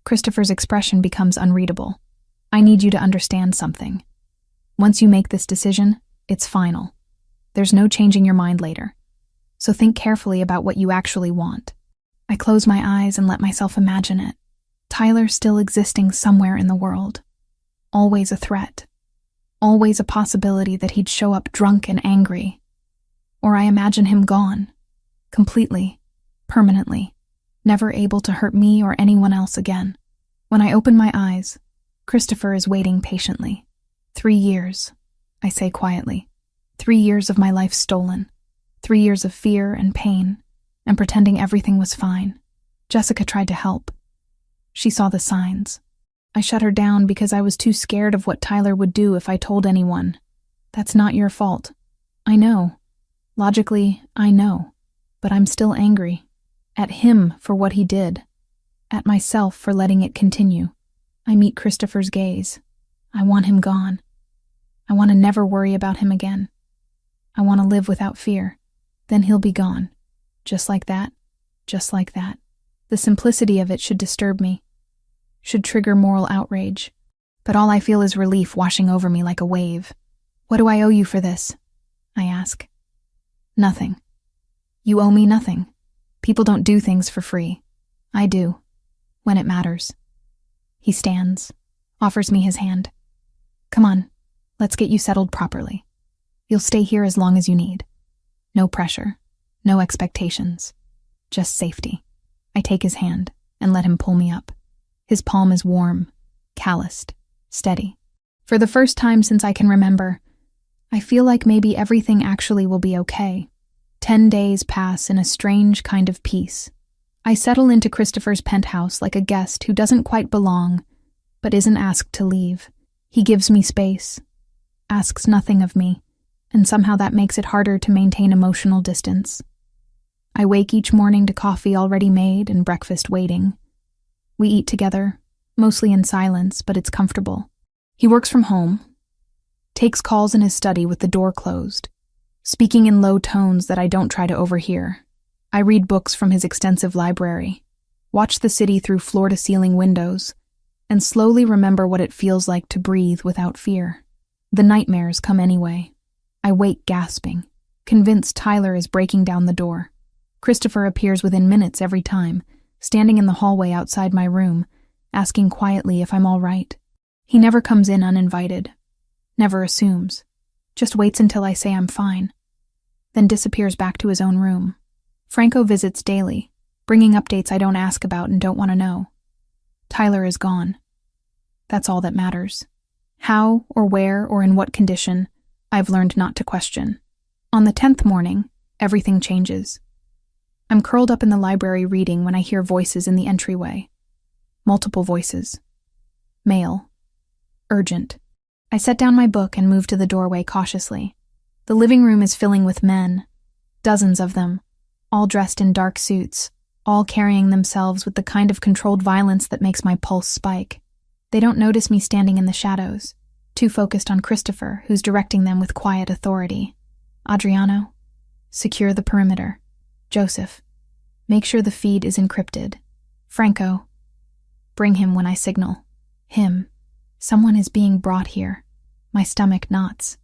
Christopher's expression becomes unreadable. I need you to understand something. Once you make this decision, it's final. There's no changing your mind later. So think carefully about what you actually want. I close my eyes and let myself imagine it. Tyler still existing somewhere in the world. Always a threat. Always a possibility that he'd show up drunk and angry. Or I imagine him gone. Completely. Permanently. never able to hurt me or anyone else again. When I open my eyes, Christopher is waiting patiently. 3 years, I say quietly. 3 years of my life stolen. 3 years of fear and pain, and pretending everything was fine. Jessica tried to help. She saw the signs. I shut her down because I was too scared of what Tyler would do if I told anyone. That's not your fault. I know. Logically, I know. But I'm still angry. At him for what he did. At myself for letting it continue. I meet Christopher's gaze. I want him gone. I want to never worry about him again. I want to live without fear. Then he'll be gone. Just like that. Just like that. The simplicity of it should disturb me. Should trigger moral outrage. But all I feel is relief washing over me like a wave. What do I owe you for this? I ask. Nothing. You owe me nothing. People don't do things for free. I do. When it matters. He stands, offers me his hand. Come on, let's get you settled properly. You'll stay here as long as you need. No pressure, no expectations, just safety. I take his hand and let him pull me up. His palm is warm, calloused, steady. For the first time since I can remember, I feel like maybe everything actually will be okay. 10 days pass in a strange kind of peace. I settle into Christopher's penthouse like a guest who doesn't quite belong, but isn't asked to leave. He gives me space, asks nothing of me, and somehow that makes it harder to maintain emotional distance. I wake each morning to coffee already made and breakfast waiting. We eat together, mostly in silence, but it's comfortable. He works from home, takes calls in his study with the door closed, speaking in low tones that I don't try to overhear. I read books from his extensive library, watch the city through floor-to-ceiling windows, and slowly remember what it feels like to breathe without fear. The nightmares come anyway. I wake gasping, convinced Tyler is breaking down the door. Christopher appears within minutes every time, standing in the hallway outside my room, asking quietly if I'm all right. He never comes in uninvited, never assumes, just waits until I say I'm fine, then disappears back to his own room. Franco visits daily, bringing updates I don't ask about and don't want to know. Tyler is gone. That's all that matters. How or where or in what condition, I've learned not to question. On the 10th morning, everything changes. I'm curled up in the library reading when I hear voices in the entryway. Multiple voices. Male. Urgent. I set down my book and move to the doorway cautiously. The living room is filling with men. Dozens of them. All dressed in dark suits, all carrying themselves with the kind of controlled violence that makes my pulse spike. They don't notice me standing in the shadows, too focused on Christopher, who's directing them with quiet authority. Adriano, secure the perimeter. Joseph, make sure the feed is encrypted. Franco, bring him when I signal. Him. Someone is being brought here. My stomach knots.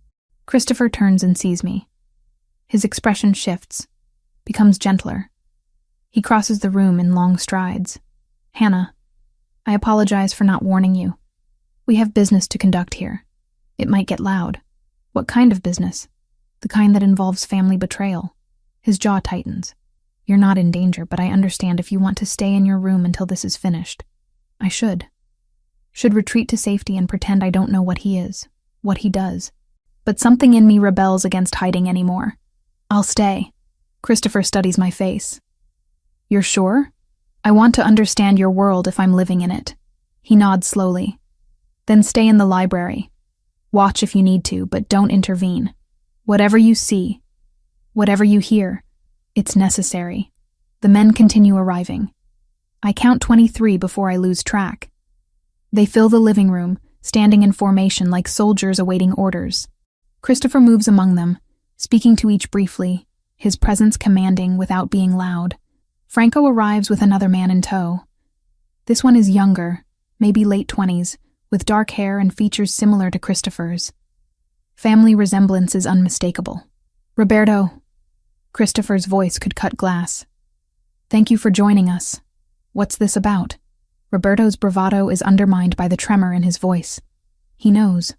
Christopher turns and sees me. His expression shifts, becomes gentler. He crosses the room in long strides. Hannah, I apologize for not warning you. We have business to conduct here. It might get loud. What kind of business? The kind that involves family betrayal. His jaw tightens. You're not in danger, but I understand if you want to stay in your room until this is finished. I should. Should retreat to safety and pretend I don't know what he is, what he does. But something in me rebels against hiding anymore. I'll stay. Christopher studies my face. You're sure? I want to understand your world if I'm living in it. He nods slowly. Then stay in the library. Watch if you need to, but don't intervene. Whatever you see, whatever you hear, it's necessary. The men continue arriving. I count 23 before I lose track. They fill the living room, standing in formation like soldiers awaiting orders. Christopher moves among them, speaking to each briefly, his presence commanding without being loud. Franco arrives with another man in tow. This one is younger, maybe late 20s, with dark hair and features similar to Christopher's. Family resemblance is unmistakable. Roberto. Christopher's voice could cut glass. Thank you for joining us. What's this about? Roberto's bravado is undermined by the tremor in his voice. He knows.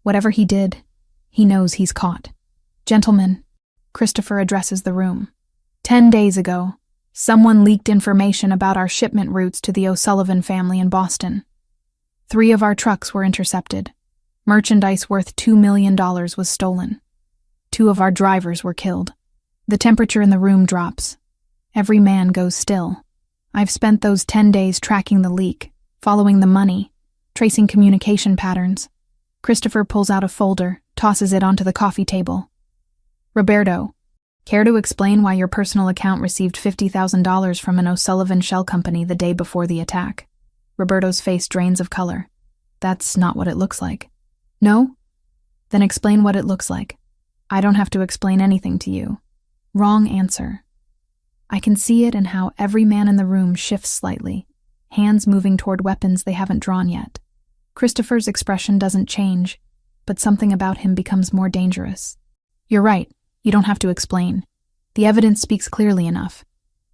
Whatever he did, he knows he's caught. Gentlemen, Christopher addresses the room. 10 days ago, Someone leaked information about our shipment routes to the O'Sullivan family in Boston. 3 of our trucks were intercepted. Merchandise worth $2 million was stolen. 2 of our drivers were killed. The temperature in the room drops. Every man goes still. I've spent those 10 days tracking the leak, following the money, tracing communication patterns. Christopher pulls out a folder, tosses it onto the coffee table. Roberto, care to explain why your personal account received $50,000 from an O'Sullivan shell company the day before the attack? Roberto's face drains of color. That's not what it looks like. No? Then explain what it looks like. I don't have to explain anything to you. Wrong answer. I can see it in how every man in the room shifts slightly, hands moving toward weapons they haven't drawn yet. Christopher's expression doesn't change, but something about him becomes more dangerous. You're right, you don't have to explain. The evidence speaks clearly enough.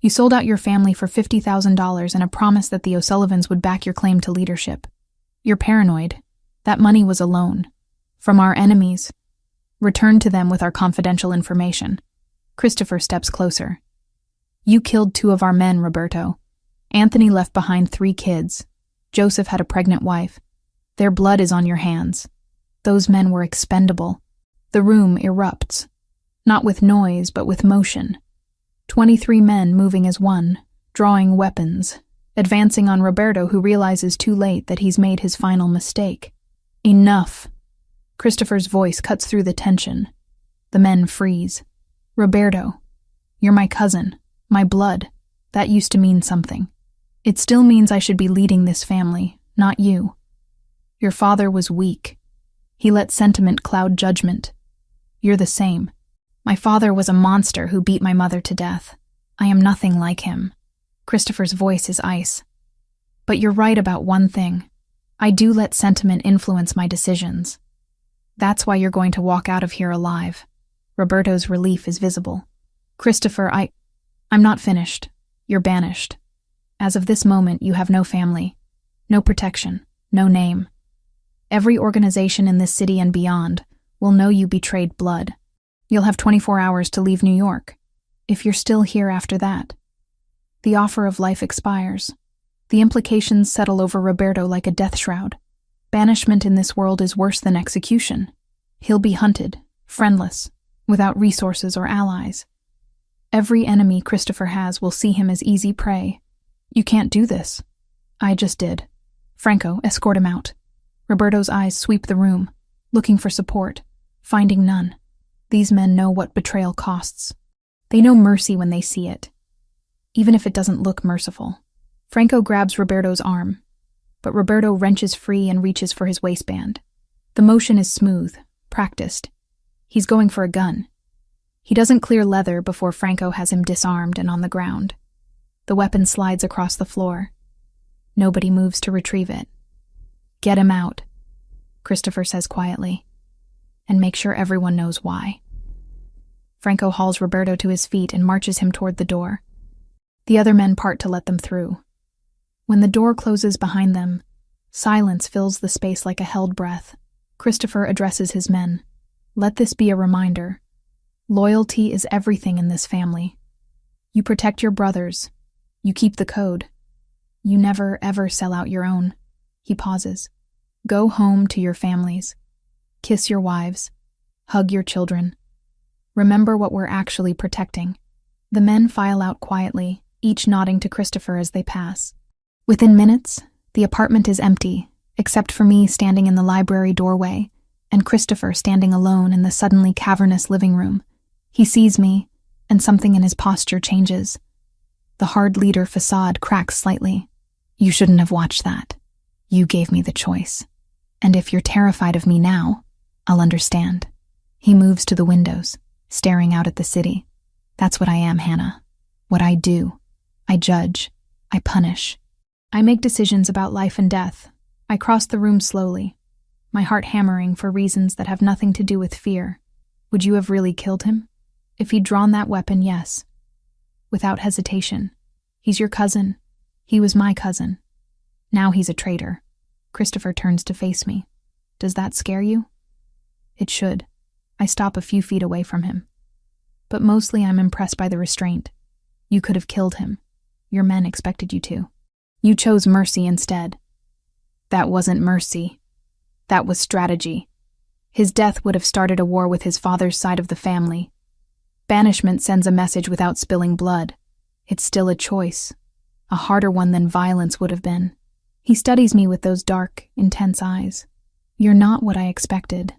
You sold out your family for $50,000 and a promise that the O'Sullivans would back your claim to leadership. You're paranoid. That money was a loan. From our enemies. Return to them with our confidential information. Christopher steps closer. You killed 2 of our men, Roberto. Anthony left behind 3 kids. Joseph had a pregnant wife. Their blood is on your hands. Those men were expendable. The room erupts. Not with noise, but with motion. 23 men moving as one, drawing weapons, advancing on Roberto, who realizes too late that he's made his final mistake. Enough. Christopher's voice cuts through the tension. The men freeze. Roberto, you're my cousin, my blood. That used to mean something. It still means I should be leading this family, not you. Your father was weak. He let sentiment cloud judgment. You're the same. My father was a monster who beat my mother to death. I am nothing like him. Christopher's voice is ice. But you're right about one thing. I do let sentiment influence my decisions. That's why you're going to walk out of here alive. Roberto's relief is visible. Christopher, I'm not finished. You're banished. As of this moment, you have no family, no protection, no name. Every organization in this city and beyond will know you betrayed blood. You'll have 24 hours to leave New York. If you're still here after that, the offer of life expires. The implications settle over Roberto like a death shroud. Banishment in this world is worse than execution. He'll be hunted, friendless, without resources or allies. Every enemy Christopher has will see him as easy prey. You can't do this. I just did. Franco, escort him out. Roberto's eyes sweep the room, looking for support, finding none. These men know what betrayal costs. They know mercy when they see it, even if it doesn't look merciful. Franco grabs Roberto's arm, but Roberto wrenches free and reaches for his waistband. The motion is smooth, practiced. He's going for a gun. He doesn't clear leather before Franco has him disarmed and on the ground. The weapon slides across the floor. Nobody moves to retrieve it. Get him out, Christopher says quietly, and make sure everyone knows why. Franco hauls Roberto to his feet and marches him toward the door. The other men part to let them through. When the door closes behind them, silence fills the space like a held breath. Christopher addresses his men. Let this be a reminder. Loyalty is everything in this family. You protect your brothers. You keep the code. You never, ever sell out your own. He pauses. Go home to your families. Kiss your wives. Hug your children. Remember what we're actually protecting. The men file out quietly, each nodding to Christopher as they pass. Within minutes, the apartment is empty, except for me standing in the library doorway, and Christopher standing alone in the suddenly cavernous living room. He sees me, and something in his posture changes. The hard leader facade cracks slightly. You shouldn't have watched that. You gave me the choice. And if you're terrified of me now, I'll understand. He moves to the windows, staring out at the city. That's what I am, Hannah. What I do. I judge. I punish. I make decisions about life and death. I cross the room slowly, my heart hammering for reasons that have nothing to do with fear. Would you have really killed him? If he'd drawn that weapon, yes. Without hesitation. He's your cousin. He was my cousin. Now he's a traitor. Christopher turns to face me. Does that scare you? It should. I stop a few feet away from him. But mostly I'm impressed by the restraint. You could have killed him. Your men expected you to. You chose mercy instead. That wasn't mercy. That was strategy. His death would have started a war with his father's side of the family. Banishment sends a message without spilling blood. It's still a choice. A harder one than violence would have been. He studies me with those dark, intense eyes. You're not what I expected.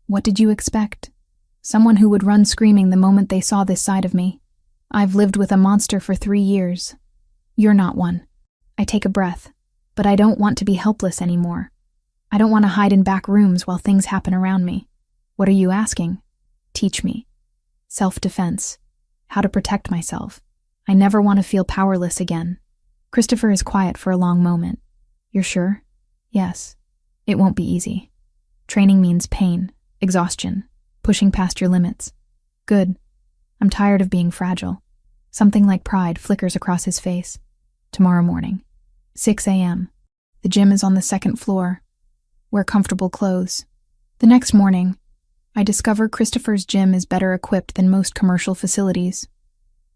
What did you expect? Someone who would run screaming the moment they saw this side of me. I've lived with a monster for 3 years. You're not one. I take a breath, but I don't want to be helpless anymore. I don't want to hide in back rooms while things happen around me. What are you asking? Teach me. Self-defense. How to protect myself. I never want to feel powerless again. Christopher is quiet for a long moment. You're sure? Yes. It won't be easy. Training means pain, exhaustion, pushing past your limits. Good. I'm tired of being fragile. Something like pride flickers across his face. Tomorrow morning. 6 a.m. The gym is on the 2nd floor. Wear comfortable clothes. The next morning, I discover Christopher's gym is better equipped than most commercial facilities.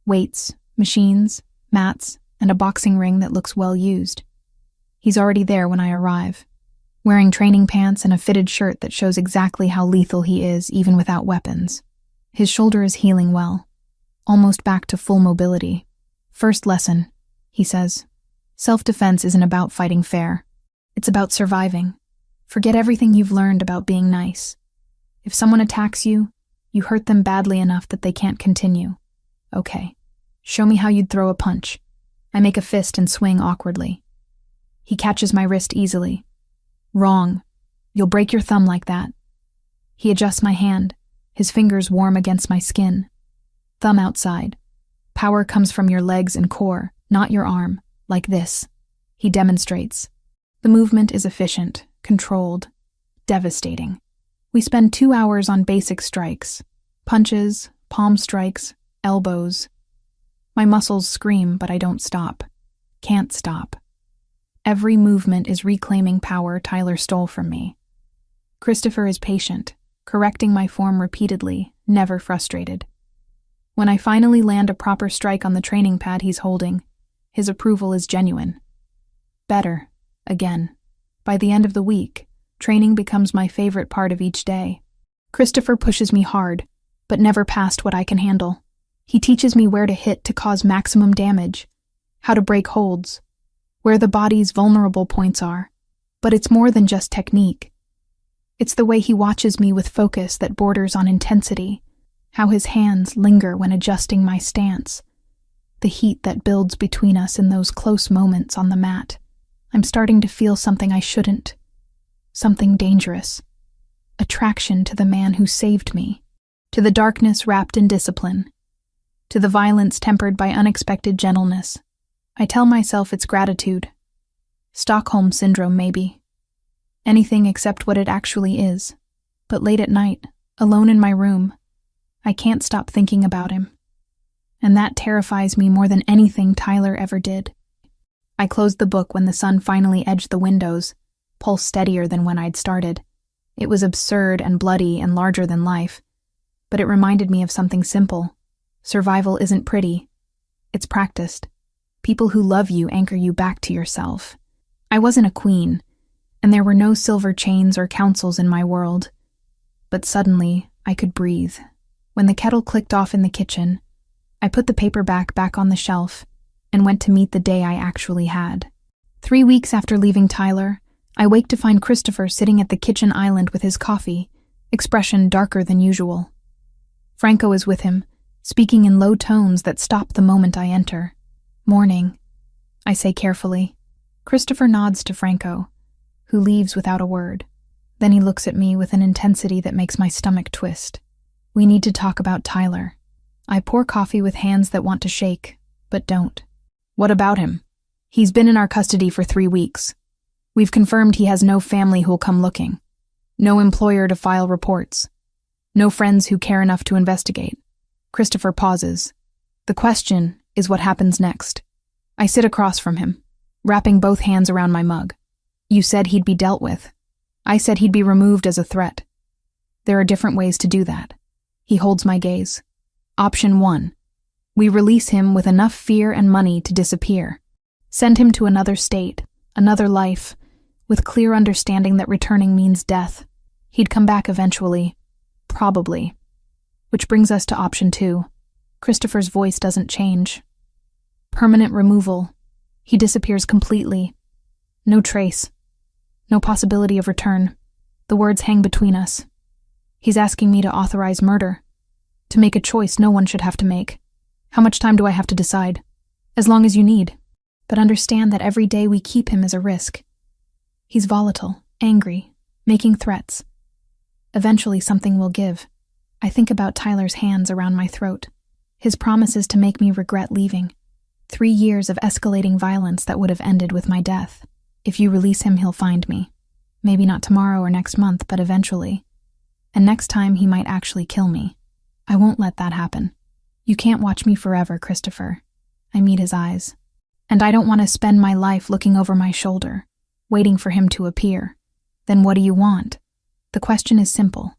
Weights, machines, mats, and a boxing ring that looks well used. He's already there when I arrive, wearing training pants and a fitted shirt that shows exactly how lethal he is even without weapons. His shoulder is healing well, almost back to full mobility. First lesson, he says. Self-defense isn't about fighting fair. It's about surviving. Forget everything you've learned about being nice. If someone attacks you, you hurt them badly enough that they can't continue. Okay. Show me how you'd throw a punch. I make a fist and swing awkwardly. He catches my wrist easily. Wrong. You'll break your thumb like that. He adjusts my hand, his fingers warm against my skin. Thumb outside. Power comes from your legs and core, not your arm, like this. He demonstrates. The movement is efficient, controlled, devastating. We spend 2 hours on basic strikes. Punches, palm strikes, elbows. My muscles scream, but I don't stop. Can't stop. Every movement is reclaiming power Tyler stole from me. Christopher is patient, correcting my form repeatedly, never frustrated. When I finally land a proper strike on the training pad he's holding, his approval is genuine. Better, again. By the end of the week, training becomes my favorite part of each day. Christopher pushes me hard, but never past what I can handle. He teaches me where to hit to cause maximum damage, how to break holds, where the body's vulnerable points are. But it's more than just technique. It's the way he watches me with focus that borders on intensity, how his hands linger when adjusting my stance, the heat that builds between us in those close moments on the mat. I'm starting to feel something I shouldn't. Something dangerous. Attraction to the man who saved me, to the darkness wrapped in discipline, to the violence tempered by unexpected gentleness. I tell myself it's gratitude. Stockholm Syndrome, maybe. Anything except what it actually is. But late at night, alone in my room, I can't stop thinking about him. And that terrifies me more than anything Tyler ever did. I closed the book when the sun finally edged the windows, pulse steadier than when I'd started. It was absurd and bloody and larger than life, but it reminded me of something simple. Survival isn't pretty. It's practiced. People who love you anchor you back to yourself. I wasn't a queen, and there were no silver chains or councils in my world. But suddenly, I could breathe. When the kettle clicked off in the kitchen, I put the paperback back on the shelf and went to meet the day I actually had. 3 weeks after leaving Tyler, I wake to find Christopher sitting at the kitchen island with his coffee, expression darker than usual. Franco is with him, speaking in low tones that stop the moment I enter. Morning, I say carefully. Christopher nods to Franco, who leaves without a word. Then he looks at me with an intensity that makes my stomach twist. We need to talk about Tyler. I pour coffee with hands that want to shake, but don't. What about him? He's been in our custody for 3 weeks. We've confirmed he has no family who'll come looking. No employer to file reports. No friends who care enough to investigate. Christopher pauses. The question is what happens next. I sit across from him, wrapping both hands around my mug. You said he'd be dealt with. I said he'd be removed as a threat. There are different ways to do that. He holds my gaze. Option 1. We release him with enough fear and money to disappear. Send him to another state, another life, with clear understanding that returning means death. He'd come back eventually. Probably. Which brings us to option 2. Christopher's voice doesn't change. Permanent removal. He disappears completely. No trace. No possibility of return. The words hang between us. He's asking me to authorize murder. To make a choice no one should have to make. How much time do I have to decide? As long as you need. But understand that every day we keep him is a risk. He's volatile, angry, making threats. Eventually something will give. I think about Tyler's hands around my throat. His promises to make me regret leaving. 3 years of escalating violence that would have ended with my death. If you release him, he'll find me. Maybe not tomorrow or next month, but eventually. And next time he might actually kill me. I won't let that happen. You can't watch me forever, Christopher. I meet his eyes. And I don't want to spend my life looking over my shoulder, waiting for him to appear. Then what do you want? The question is simple.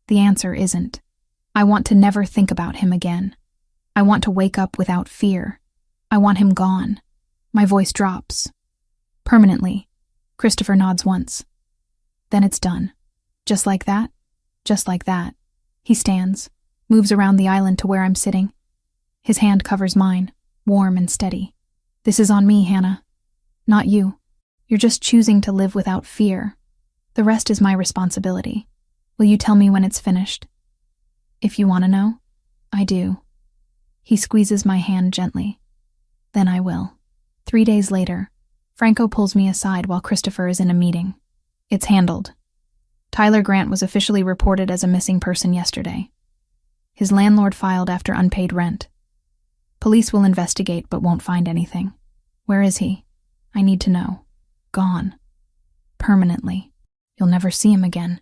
The answer isn't. I want to never think about him again. I want to wake up without fear. I want him gone. My voice drops. Permanently. Christopher nods once. Then it's done. Just like that? Just like that. He stands, moves around the island to where I'm sitting. His hand covers mine, warm and steady. This is on me, Hannah. Not you. You're just choosing to live without fear. The rest is my responsibility. Will you tell me when it's finished? If you want to know, I do. He squeezes my hand gently. Then I will. 3 days later, Franco pulls me aside while Christopher is in a meeting. It's handled. Tyler Grant was officially reported as a missing person yesterday. His landlord filed after unpaid rent. Police will investigate but won't find anything. Where is he? I need to know. Gone. Permanently. You'll never see him again.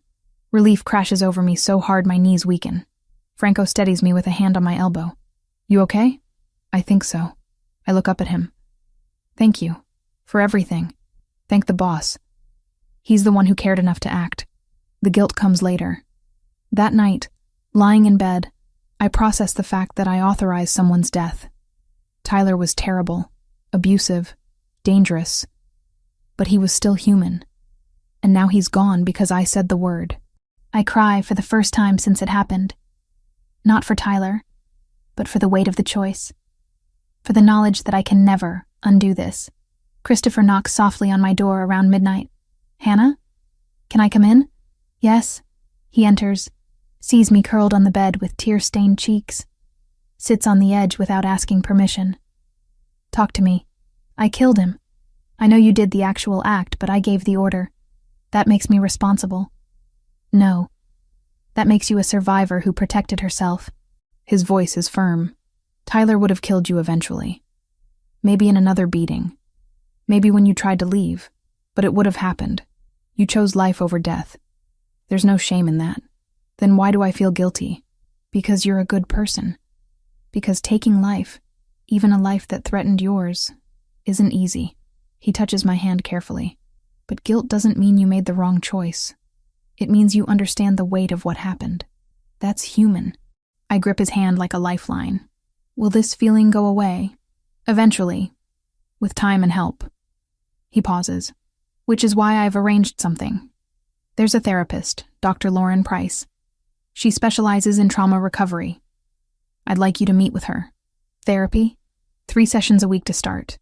Relief crashes over me so hard my knees weaken. Franco steadies me with a hand on my elbow. You okay? I think so. I look up at him. Thank you. For everything. Thank the boss. He's the one who cared enough to act. The guilt comes later. That night, lying in bed, I processed the fact that I authorized someone's death. Tyler was terrible, abusive, dangerous. But he was still human. And now he's gone because I said the word. I cry for the first time since it happened. Not for Tyler, but for the weight of the choice. For the knowledge that I can never undo this. Christopher knocks softly on my door around midnight. Hannah? Can I come in? Yes. He enters, sees me curled on the bed with tear-stained cheeks. Sits on the edge without asking permission. Talk to me. I killed him. I know you did the actual act, but I gave the order. That makes me responsible. No. That makes you a survivor who protected herself. His voice is firm. Tyler would have killed you eventually. Maybe in another beating. Maybe when you tried to leave. But it would have happened. You chose life over death. There's no shame in that. Then why do I feel guilty? Because you're a good person. Because taking life, even a life that threatened yours, isn't easy. He touches my hand carefully. But guilt doesn't mean you made the wrong choice. It means you understand the weight of what happened. That's human. I grip his hand like a lifeline. Will this feeling go away? Eventually. With time and help. He pauses. Which is why I've arranged something. There's a therapist, Dr. Lauren Price. She specializes in trauma recovery. I'd like you to meet with her. Therapy? 3 sessions a week to start.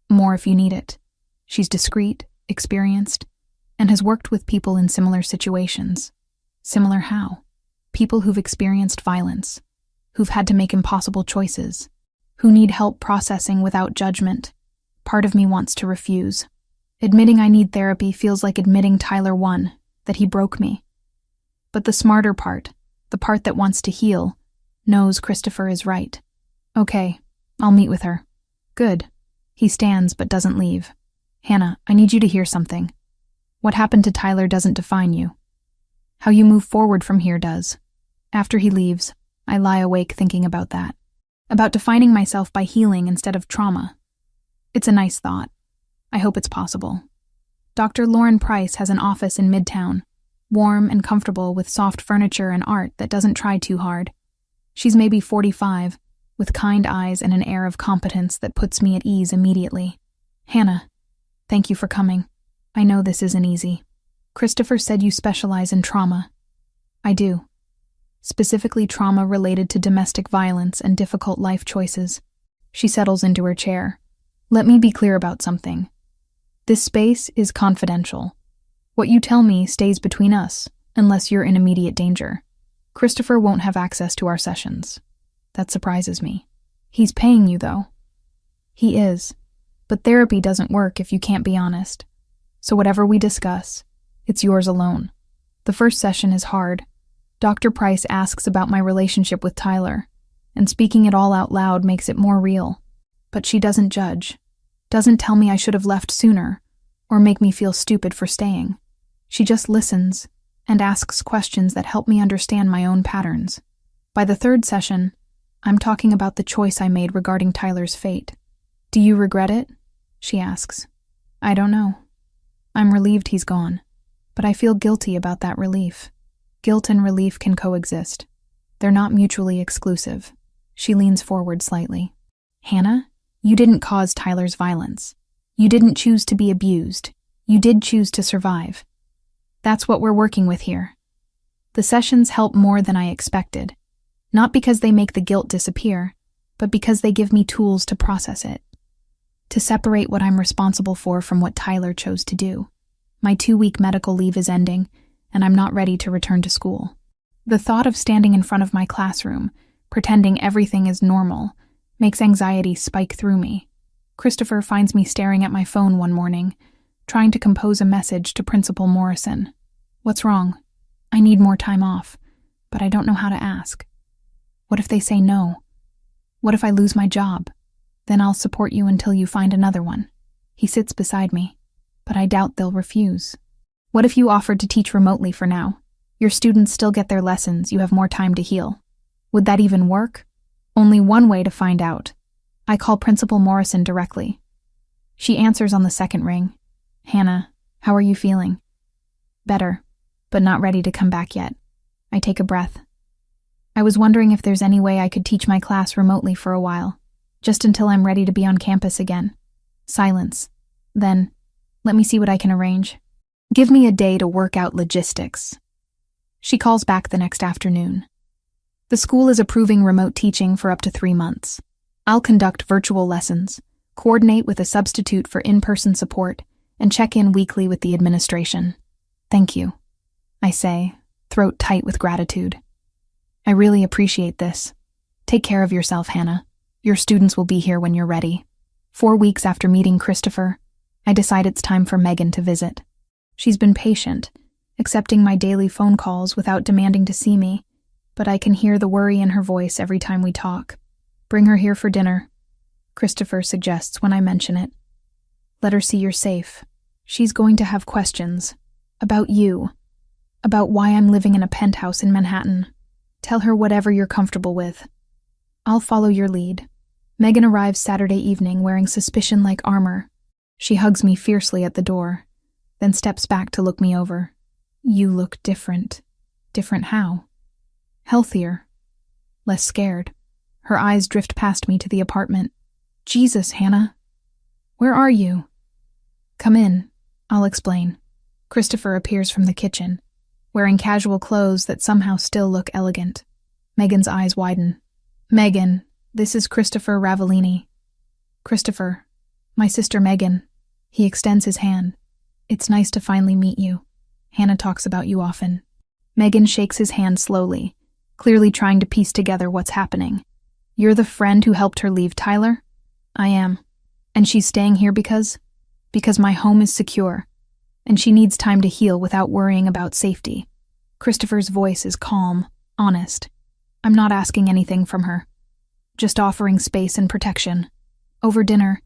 More if you need it. She's discreet, experienced, and has worked with people in similar situations. Similar how? People who've experienced violence, who've had to make impossible choices, who need help processing without judgment. Part of me wants to refuse. Admitting I need therapy feels like admitting Tyler won, that he broke me. But the smarter part, the part that wants to heal, knows Christopher is right. Okay, I'll meet with her. Good. He stands but doesn't leave. Hannah, I need you to hear something. What happened to Tyler doesn't define you. How you move forward from here does. After he leaves, I lie awake thinking about that. About defining myself by healing instead of trauma. It's a nice thought. I hope it's possible. Dr. Lauren Price has an office in Midtown, warm and comfortable with soft furniture and art that doesn't try too hard. She's maybe 45, with kind eyes and an air of competence that puts me at ease immediately. Hannah, thank you for coming. I know this isn't easy. Christopher said you specialize in trauma. I do. Specifically trauma related to domestic violence and difficult life choices. She settles into her chair. Let me be clear about something. This space is confidential. What you tell me stays between us, unless you're in immediate danger. Christopher won't have access to our sessions. That surprises me. He's paying you, though. He is. But therapy doesn't work if you can't be honest. So whatever we discuss, it's yours alone. The first session is hard. Dr. Price asks about my relationship with Tyler, and speaking it all out loud makes it more real. But she doesn't judge. Doesn't tell me I should have left sooner, or make me feel stupid for staying. She just listens and asks questions that help me understand my own patterns. By the third session, I'm talking about the choice I made regarding Tyler's fate. Do you regret it? She asks. I don't know. I'm relieved he's gone, but I feel guilty about that relief. Guilt and relief can coexist. They're not mutually exclusive. She leans forward slightly. Hannah, you didn't cause Tyler's violence. You didn't choose to be abused. You did choose to survive. That's what we're working with here. The sessions help more than I expected. Not because they make the guilt disappear, but because they give me tools to process it. To separate what I'm responsible for from what Tyler chose to do. My 2-week medical leave is ending, and I'm not ready to return to school. The thought of standing in front of my classroom, pretending everything is normal, makes anxiety spike through me. Christopher finds me staring at my phone one morning, trying to compose a message to Principal Morrison. What's wrong? I need more time off, but I don't know how to ask. What if they say no? What if I lose my job? Then I'll support you until you find another one. He sits beside me, but I doubt they'll refuse. What if you offered to teach remotely for now? Your students still get their lessons, you have more time to heal. Would that even work? Only one way to find out. I call Principal Morrison directly. She answers on the second ring. Hannah, how are you feeling? Better, but not ready to come back yet. I take a breath. I was wondering if there's any way I could teach my class remotely for a while, just until I'm ready to be on campus again. Silence. Then, let me see what I can arrange. Give me a day to work out logistics. She calls back the next afternoon. The school is approving remote teaching for up to 3 months. I'll conduct virtual lessons, coordinate with a substitute for in-person support, and check in weekly with the administration. Thank you, I say, throat tight with gratitude. I really appreciate this. Take care of yourself, Hannah. Your students will be here when you're ready. 4 weeks after meeting Christopher, I decide it's time for Megan to visit. She's been patient, accepting my daily phone calls without demanding to see me, but I can hear the worry in her voice every time we talk. Bring her here for dinner, Christopher suggests when I mention it. Let her see you're safe. She's going to have questions. About you. About why I'm living in a penthouse in Manhattan. Tell her whatever you're comfortable with. I'll follow your lead. Megan arrives Saturday evening wearing suspicion-like armor. She hugs me fiercely at the door, then steps back to look me over. You look different. Different how? Healthier. Less scared. Her eyes drift past me to the apartment. Jesus, Hannah. Where are you? Come in. I'll explain. Christopher appears from the kitchen, wearing casual clothes that somehow still look elegant. Megan's eyes widen. Megan, this is Christopher Ravellini. Christopher, my sister Megan. He extends his hand. It's nice to finally meet you. Hannah talks about you often. Megan shakes his hand slowly, clearly trying to piece together what's happening. You're the friend who helped her leave Tyler? I am. And she's staying here because my home is secure, and she needs time to heal without worrying about safety. Christopher's voice is calm, honest. I'm not asking anything from her. Just offering space and protection. Over dinner,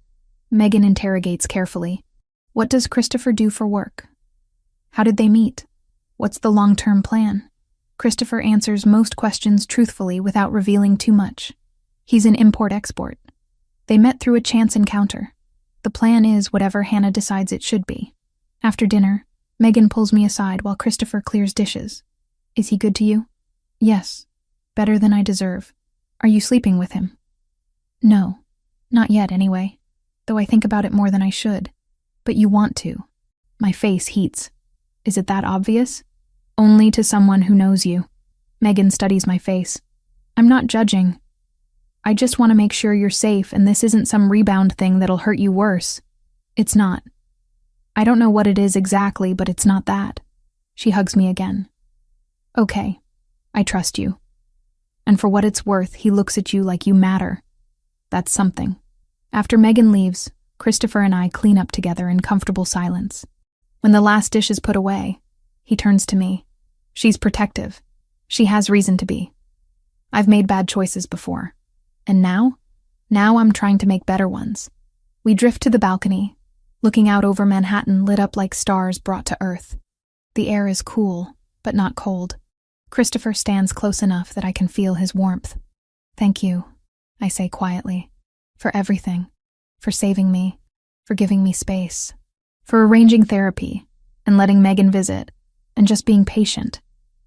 Megan interrogates carefully. What does Christopher do for work? How did they meet? What's the long-term plan? Christopher answers most questions truthfully without revealing too much. He's an import-export. They met through a chance encounter. The plan is whatever Hannah decides it should be. After dinner, Megan pulls me aside while Christopher clears dishes. Is he good to you? Yes. Better than I deserve. Are you sleeping with him? No, not yet anyway, though I think about it more than I should. But you want to. My face heats. Is it that obvious? Only to someone who knows you. Megan studies my face. I'm not judging. I just want to make sure you're safe and this isn't some rebound thing that'll hurt you worse. It's not. I don't know what it is exactly, but it's not that. She hugs me again. Okay, I trust you. And for what it's worth, he looks at you like you matter. That's something. After Megan leaves, Christopher and I clean up together in comfortable silence. When the last dish is put away, he turns to me. She's protective. She has reason to be. I've made bad choices before. And now I'm trying to make better ones. We drift to the balcony, looking out over Manhattan lit up like stars brought to Earth. The air is cool, but not cold. Christopher stands close enough that I can feel his warmth. Thank you, I say quietly, for everything, for saving me, for giving me space, for arranging therapy and letting Megan visit, and just being patient.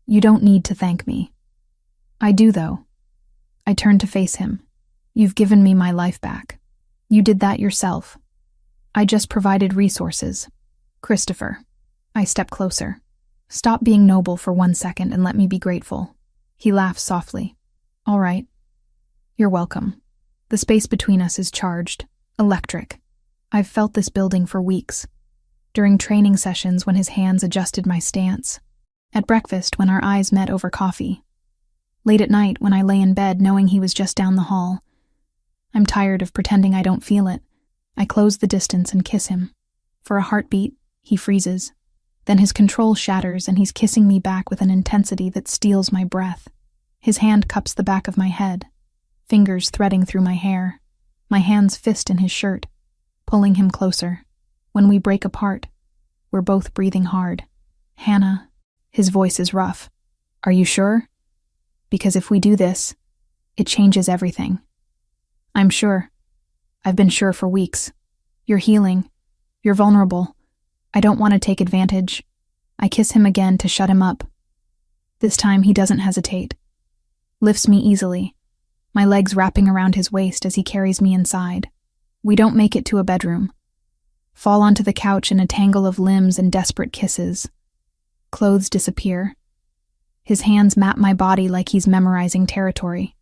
You don't need to thank me. I do, though. I turn to face him. You've given me my life back. You did that yourself. I just provided resources. Christopher. I step closer. Stop being noble for 1 second and let me be grateful. He laughs softly. All right. You're welcome. The space between us is charged, electric. I've felt this building for weeks. During training sessions when his hands adjusted my stance. At breakfast when our eyes met over coffee. Late at night when I lay in bed knowing he was just down the hall. I'm tired of pretending I don't feel it. I close the distance and kiss him. For a heartbeat, he freezes. Then his control shatters and he's kissing me back with an intensity that steals my breath. His hand cups the back of my head, fingers threading through my hair. My hands fist in his shirt, pulling him closer. When we break apart, we're both breathing hard. Hannah, his voice is rough. Are you sure? Because if we do this, it changes everything. I'm sure. I've been sure for weeks. You're healing. You're vulnerable. I don't want to take advantage. I kiss him again to shut him up. This time he doesn't hesitate. Lifts me easily, my legs wrapping around his waist as he carries me inside. We don't make it to a bedroom. Fall onto the couch in a tangle of limbs and desperate kisses. Clothes disappear. His hands map my body like he's memorizing territory.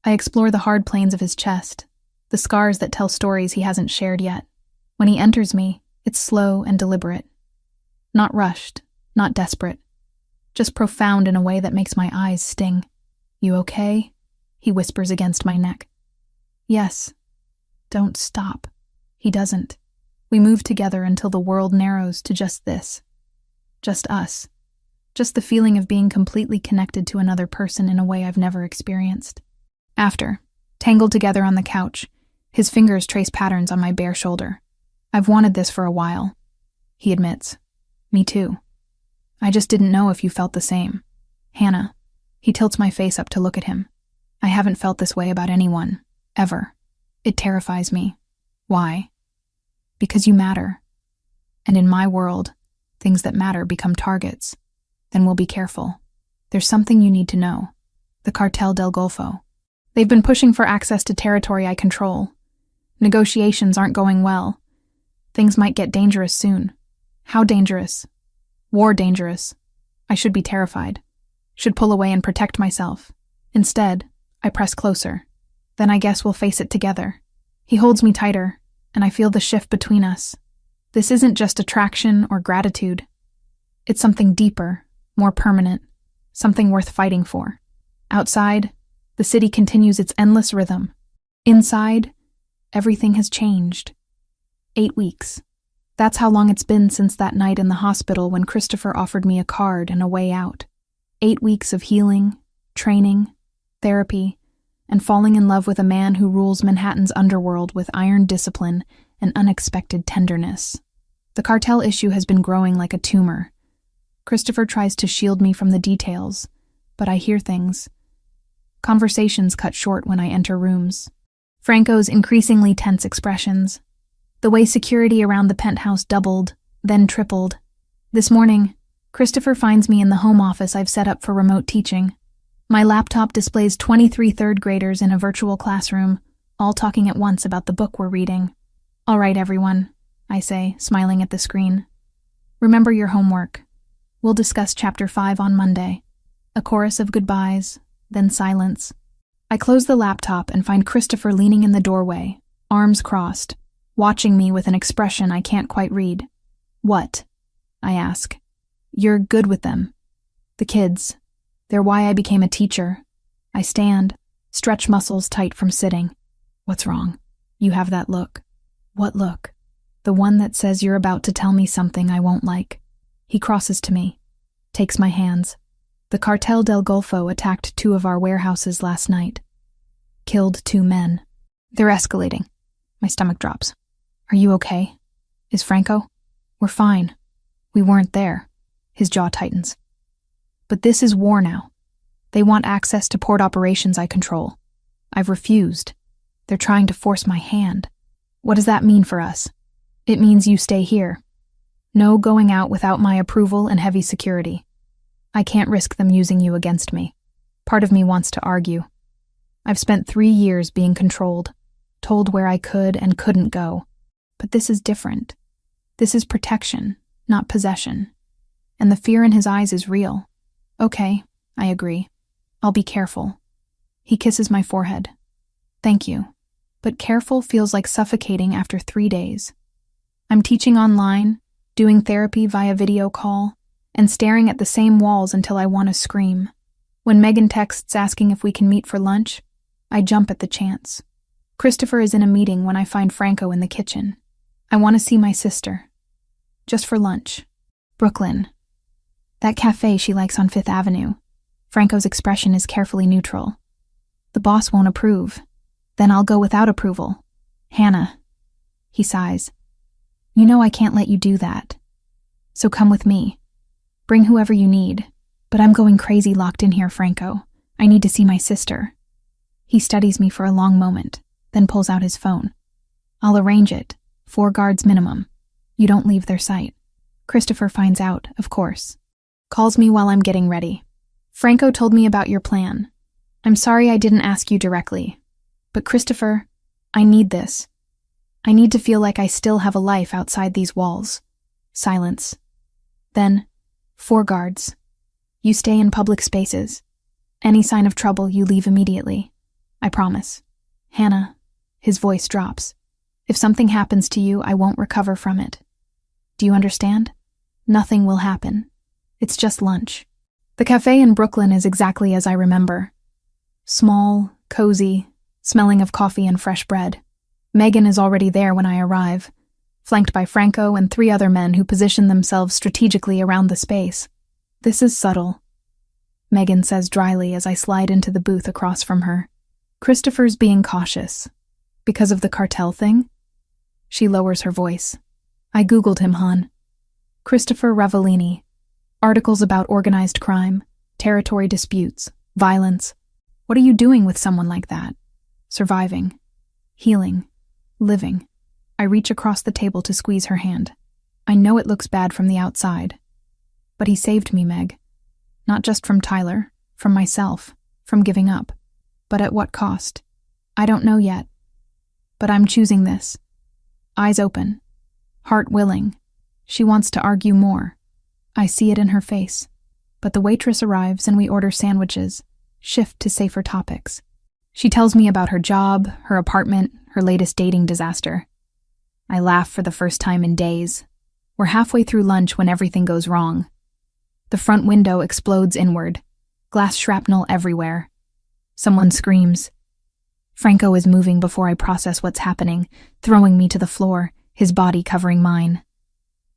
I explore the hard planes of his chest, the scars that tell stories he hasn't shared yet. When he enters me, it's slow and deliberate. Not rushed, not desperate. Just profound in a way that makes my eyes sting. You okay? He whispers against my neck. Yes. Don't stop. He doesn't. We move together until the world narrows to just this. Just us. Just the feeling of being completely connected to another person in a way I've never experienced. After, tangled together on the couch, his fingers trace patterns on my bare shoulder. I've wanted this for a while, he admits. Me too. I just didn't know if you felt the same. Hannah. He tilts my face up to look at him. I haven't felt this way about anyone, ever. It terrifies me. Why? Because you matter. And in my world, things that matter become targets. Then we'll be careful. There's something you need to know. The Cartel del Golfo. They've been pushing for access to territory I control. Negotiations aren't going well. Things might get dangerous soon. How dangerous? War dangerous. I should be terrified. Should pull away and protect myself. Instead, I press closer. Then I guess we'll face it together. He holds me tighter, and I feel the shift between us. This isn't just attraction or gratitude. It's something deeper, more permanent, something worth fighting for. Outside, the city continues its endless rhythm. Inside, everything has changed. 8 weeks. That's how long it's been since that night in the hospital when Christopher offered me a card and a way out. 8 weeks of healing, training, therapy, and falling in love with a man who rules Manhattan's underworld with iron discipline and unexpected tenderness. The cartel issue has been growing like a tumor. Christopher tries to shield me from the details, but I hear things. Conversations cut short when I enter rooms. Franco's increasingly tense expressions. The way security around the penthouse doubled, then tripled. This morning, Christopher finds me in the home office I've set up for remote teaching. My laptop displays 23 third graders in a virtual classroom, all talking at once about the book we're reading. "All right, everyone," I say, smiling at the screen. "Remember your homework. We'll discuss Chapter 5 on Monday." A chorus of goodbyes, then silence. I close the laptop and find Christopher leaning in the doorway, arms crossed, watching me with an expression I can't quite read. "What?" I ask. "You're good with them. The kids. They're why I became a teacher." I stand, stretch muscles tight from sitting. "What's wrong? You have that look." "What look?" "The one that says you're about to tell me something I won't like." He crosses to me, takes my hands. "The Cartel del Golfo attacked 2 of our warehouses last night. Killed 2 men. They're escalating." My stomach drops. "Are you okay? Is Franco?" "We're fine. We weren't there." His jaw tightens. "But this is war now. They want access to port operations I control. I've refused. They're trying to force my hand. What does that mean for us?" "It means you stay here. No going out without my approval and heavy security. I can't risk them using you against me." Part of me wants to argue. I've spent 3 years being controlled, told where I could and couldn't go. But this is different. This is protection, not possession. And the fear in his eyes is real. "Okay," I agree. "I'll be careful." He kisses my forehead. "Thank you. But careful feels like suffocating after 3 days. I'm teaching online, doing therapy via video call, and staring at the same walls until I want to scream. When Megan texts asking if we can meet for lunch, I jump at the chance. Christopher is in a meeting when I find Franco in the kitchen. I want to see my sister. Just for lunch. Brooklyn. That cafe she likes on 5th Avenue. Franco's expression is carefully neutral. "The boss won't approve. Then I'll go without approval. Hannah." He sighs. "You know I can't let you do that. So come with me. Bring whoever you need. But I'm going crazy locked in here, Franco. I need to see my sister." He studies me for a long moment, then pulls out his phone. "I'll arrange it. 4 guards minimum. You don't leave their sight." Christopher finds out, of course. Calls me while I'm getting ready. "Franco told me about your plan. I'm sorry I didn't ask you directly. But Christopher, I need this. I need to feel like I still have a life outside these walls." Silence. Then, 4 guards. You stay in public spaces. Any sign of trouble, you leave immediately. I promise. Hannah, his voice drops. If something happens to you, I won't recover from it. Do you understand? Nothing will happen. It's just lunch. The cafe in Brooklyn is exactly as I remember. Small, cozy, smelling of coffee and fresh bread. Megan is already there when I arrive, flanked by Franco and 3 other men who position themselves strategically around the space. "This is subtle," Megan says dryly as I slide into the booth across from her. "Christopher's being cautious. Because of the cartel thing?" She lowers her voice. "I Googled him, hon. Christopher Ravellini. Articles about organized crime, territory disputes, violence. What are you doing with someone like that? Surviving. Healing. Living." I reach across the table to squeeze her hand. I know it looks bad from the outside. But he saved me, Meg. Not just from Tyler, from myself, from giving up. But at what cost? I don't know yet. But I'm choosing this. Eyes open. Heart willing. She wants to argue more. I see it in her face. But the waitress arrives and we order sandwiches, shift to safer topics. She tells me about her job, her apartment, her latest dating disaster. I laugh for the first time in days. We're halfway through lunch when everything goes wrong. The front window explodes inward. Glass shrapnel everywhere. Someone screams. Franco is moving before I process what's happening, throwing me to the floor, his body covering mine.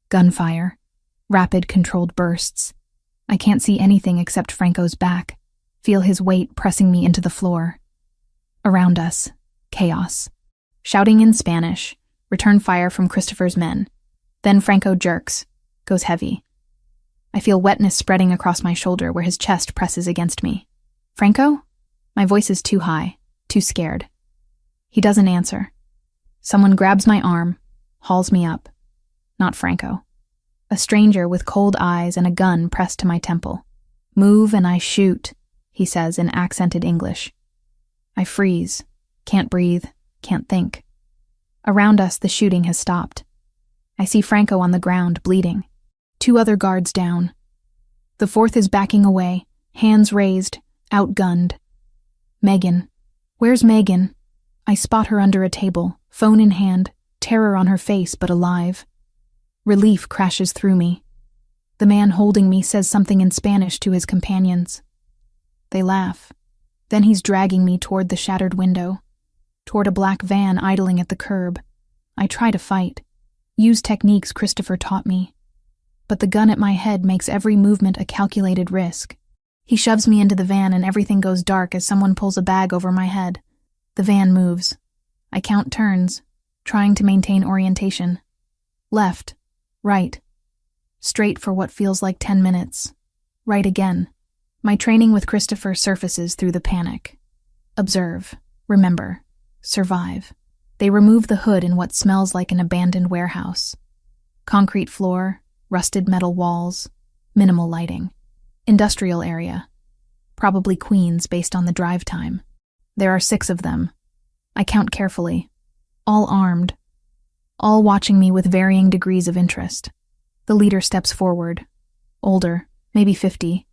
Gunfire. Rapid, controlled bursts. I can't see anything except Franco's back, feel his weight pressing me into the floor. Around us, chaos. Shouting in Spanish, return fire from Christopher's men. Then Franco jerks, goes heavy. I feel wetness spreading across my shoulder where his chest presses against me. "Franco?" My voice is too high, too scared. He doesn't answer. Someone grabs my arm, hauls me up. Not Franco. A stranger with cold eyes and a gun pressed to my temple. "Move and I shoot," he says in accented English. I freeze, can't breathe, Can't think. Around us, the shooting has stopped. I see Franco on the ground, bleeding. 2 other guards down. The 4th is backing away, hands raised, outgunned. Megan. Where's Megan? I spot her under a table, phone in hand, terror on her face but alive. Relief crashes through me. The man holding me says something in Spanish to his companions. They laugh. Then he's dragging me toward the shattered window, toward a black van idling at the curb. I try to fight, use techniques Christopher taught me. But the gun at my head makes every movement a calculated risk. He shoves me into the van and everything goes dark as someone pulls a bag over my head. The van moves. I count turns, trying to maintain orientation. Left, right, straight for what feels like 10 minutes. Right again. My training with Christopher surfaces through the panic. Observe, remember, survive. They remove the hood in what smells like an abandoned warehouse. Concrete floor, rusted metal walls, minimal lighting. Industrial area. Probably Queens based on the drive time. There are 6 of them. I count carefully. All armed. All watching me with varying degrees of interest. The leader steps forward. Older, maybe 50.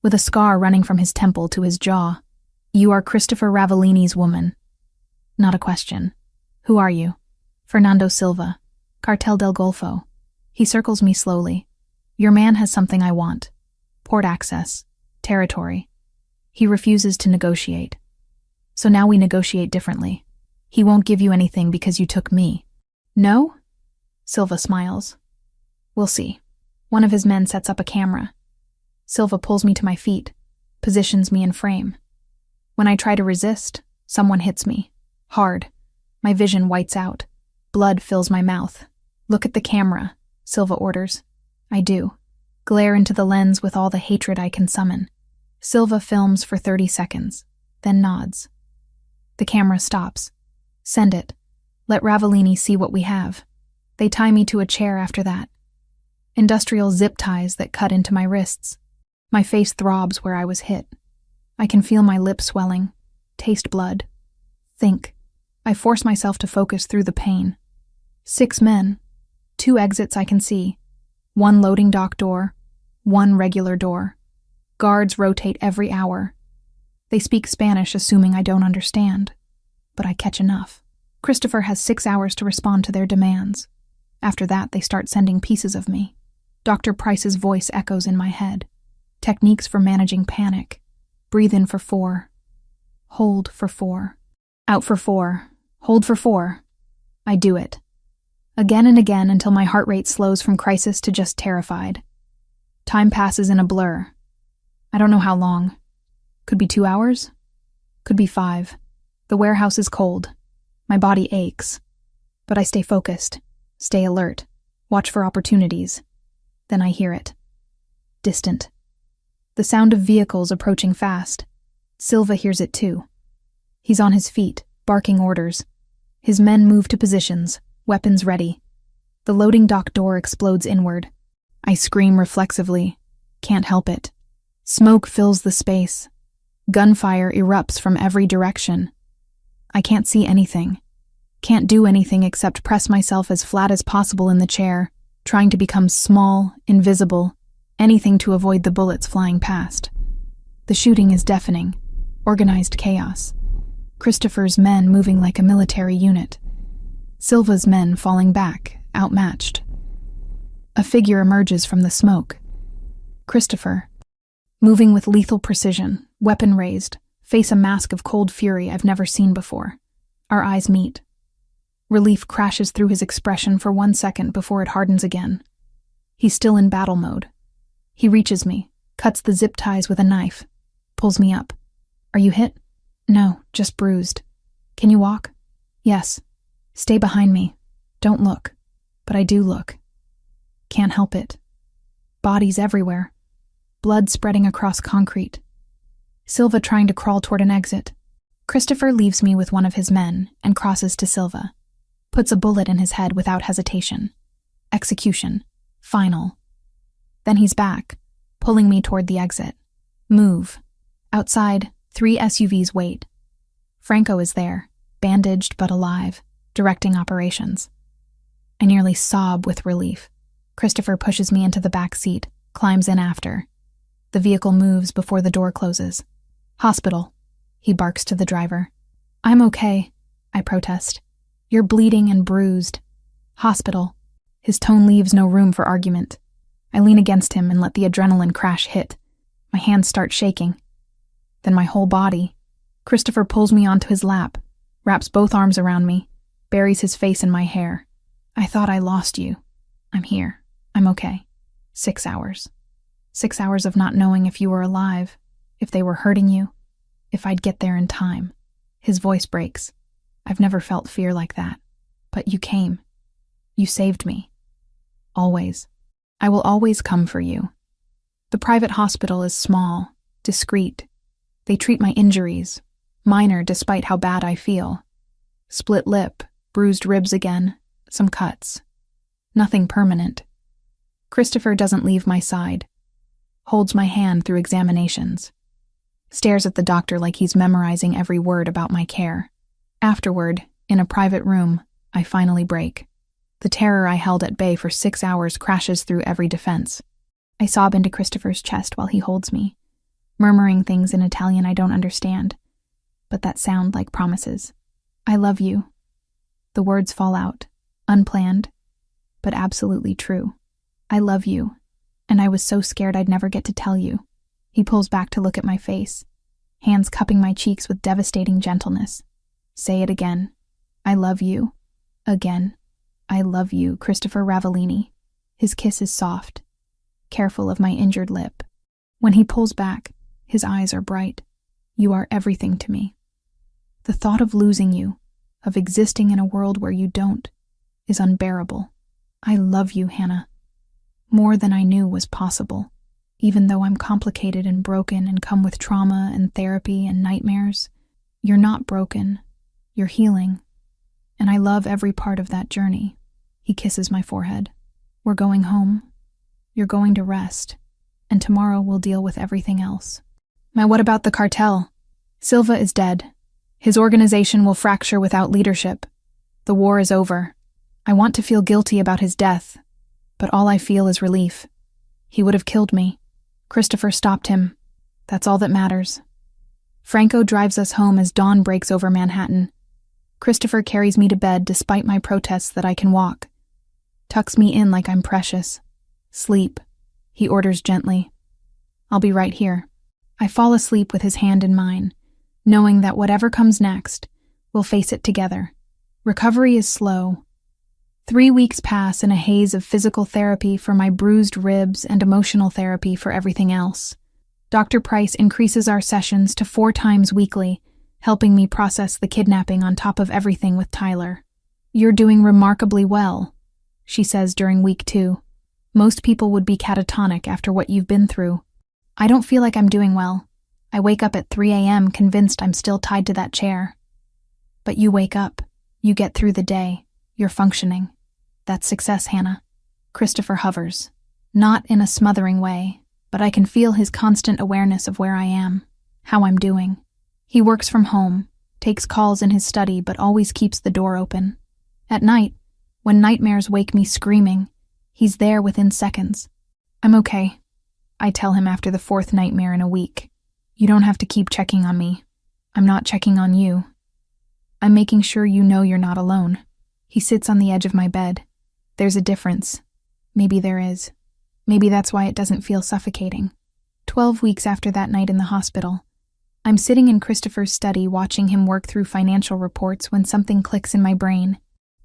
With a scar running from his temple to his jaw. You are Christopher Ravellini's woman. Not a question. Who are you? Fernando Silva, Cartel del Golfo. He circles me slowly. Your man has something I want. Port access. Territory. He refuses to negotiate. So now we negotiate differently. He won't give you anything because you took me. No? Silva smiles. We'll see. One of his men sets up a camera. Silva pulls me to my feet, positions me in frame. When I try to resist, someone hits me. Hard. My vision whites out. Blood fills my mouth. Look at the camera, Silva orders. I do. Glare into the lens with all the hatred I can summon. Silva films for 30 seconds, then nods. The camera stops. Send it. Let Ravellini see what we have. They tie me to a chair after that. Industrial zip ties that cut into my wrists. My face throbs where I was hit. I can feel my lips swelling. Taste blood. Think. I force myself to focus through the pain. 6 men. 2 exits I can see. 1 loading dock door. 1 regular door. Guards rotate every hour. They speak Spanish, assuming I don't understand. But I catch enough. Christopher has 6 hours to respond to their demands. After that, they start sending pieces of me. Dr. Price's voice echoes in my head. Techniques for managing panic. Breathe in for 4. Hold for 4. Out for 4. Hold for 4. I do it. Again and again until my heart rate slows from crisis to just terrified. Time passes in a blur. I don't know how long. Could be 2 hours? Could be 5. The warehouse is cold. My body aches. But I stay focused. Stay alert. Watch for opportunities. Then I hear it. Distant. The sound of vehicles approaching fast. Silva hears it too. He's on his feet, barking orders. His men move to positions, weapons ready. The loading dock door explodes inward. I scream reflexively. Can't help it. Smoke fills the space. Gunfire erupts from every direction. I can't see anything. Can't do anything except press myself as flat as possible in the chair, trying to become small, invisible, anything to avoid the bullets flying past. The shooting is deafening. Organized chaos. Christopher's men moving like a military unit. Silva's men falling back, outmatched. A figure emerges from the smoke. Christopher. Moving with lethal precision, weapon raised, face a mask of cold fury I've never seen before. Our eyes meet. Relief crashes through his expression for 1 second before it hardens again. He's still in battle mode. He reaches me, cuts the zip ties with a knife, pulls me up. Are you hit? No, just bruised. Can you walk? Yes. Stay behind me. Don't look. But I do look. Can't help it. Bodies everywhere. Blood spreading across concrete. Silva trying to crawl toward an exit. Christopher leaves me with one of his men and crosses to Silva. Puts a bullet in his head without hesitation. Execution. Final. Then he's back, pulling me toward the exit. Move. Outside, 3 SUVs wait. Franco is there. bandaged but alive, directing operations. I nearly sob with relief. Christopher pushes me into the back seat, climbs in after. The vehicle moves before the door closes. Hospital, he barks to the driver. I'm okay, I protest. You're bleeding and bruised. Hospital. His tone leaves no room for argument. I lean against him and let the adrenaline crash hit. My hands start shaking. Then my whole body. Christopher pulls me onto his lap, wraps both arms around me, buries his face in my hair. I thought I lost you. I'm here. I'm okay. 6 hours. 6 hours of not knowing if you were alive, if they were hurting you, if I'd get there in time. His voice breaks. I've never felt fear like that. But you came. You saved me. Always. I will always come for you. The private hospital is small, discreet. They treat my injuries, minor despite how bad I feel. Split lip, bruised ribs again, some cuts. Nothing permanent. Christopher doesn't leave my side. Holds my hand through examinations. Stares at the doctor like he's memorizing every word about my care. Afterward, in a private room, I finally break. The terror I held at bay for 6 hours crashes through every defense. I sob into Christopher's chest while he holds me, murmuring things in Italian I don't understand, but that sound like promises. I love you. The words fall out, unplanned, but absolutely true. I love you, and I was so scared I'd never get to tell you. He pulls back to look at my face, hands cupping my cheeks with devastating gentleness. Say it again. I love you. Again. I love you, Christopher Ravellini. His kiss is soft, careful of my injured lip. When he pulls back, his eyes are bright. You are everything to me. The thought of losing you, of existing in a world where you don't, is unbearable. I love you, Hannah. More than I knew was possible. Even though I'm complicated and broken and come with trauma and therapy and nightmares, you're not broken. You're healing. And I love every part of that journey. He kisses my forehead. We're going home. You're going to rest. And tomorrow we'll deal with everything else. Now what about the cartel? Silva is dead. His organization will fracture without leadership. The war is over. I want to feel guilty about his death, but all I feel is relief. He would have killed me. Christopher stopped him. That's all that matters. Franco drives us home as dawn breaks over Manhattan. Christopher carries me to bed despite my protests that I can walk. Tucks me in like I'm precious. Sleep, he orders gently. I'll be right here. I fall asleep with his hand in mine, knowing that whatever comes next, we'll face it together. Recovery is slow. 3 weeks pass in a haze of physical therapy for my bruised ribs and emotional therapy for everything else. Dr. Price increases our sessions to 4 times weekly, helping me process the kidnapping on top of everything with Tyler. You're doing remarkably well, she says during week 2. Most people would be catatonic after what you've been through. I don't feel like I'm doing well. I wake up at 3 a.m. convinced I'm still tied to that chair. But you wake up. You get through the day. You're functioning. That's success, Hannah. Christopher hovers. Not in a smothering way, but I can feel his constant awareness of where I am, how I'm doing. He works from home, takes calls in his study, but always keeps the door open. At night, when nightmares wake me screaming, he's there within seconds. I'm okay, I tell him after the 4th nightmare in a week. You don't have to keep checking on me. I'm not checking on you. I'm making sure you know you're not alone. He sits on the edge of my bed. There's a difference. Maybe there is. Maybe that's why it doesn't feel suffocating. 12 weeks after that night in the hospital, I'm sitting in Christopher's study watching him work through financial reports when something clicks in my brain.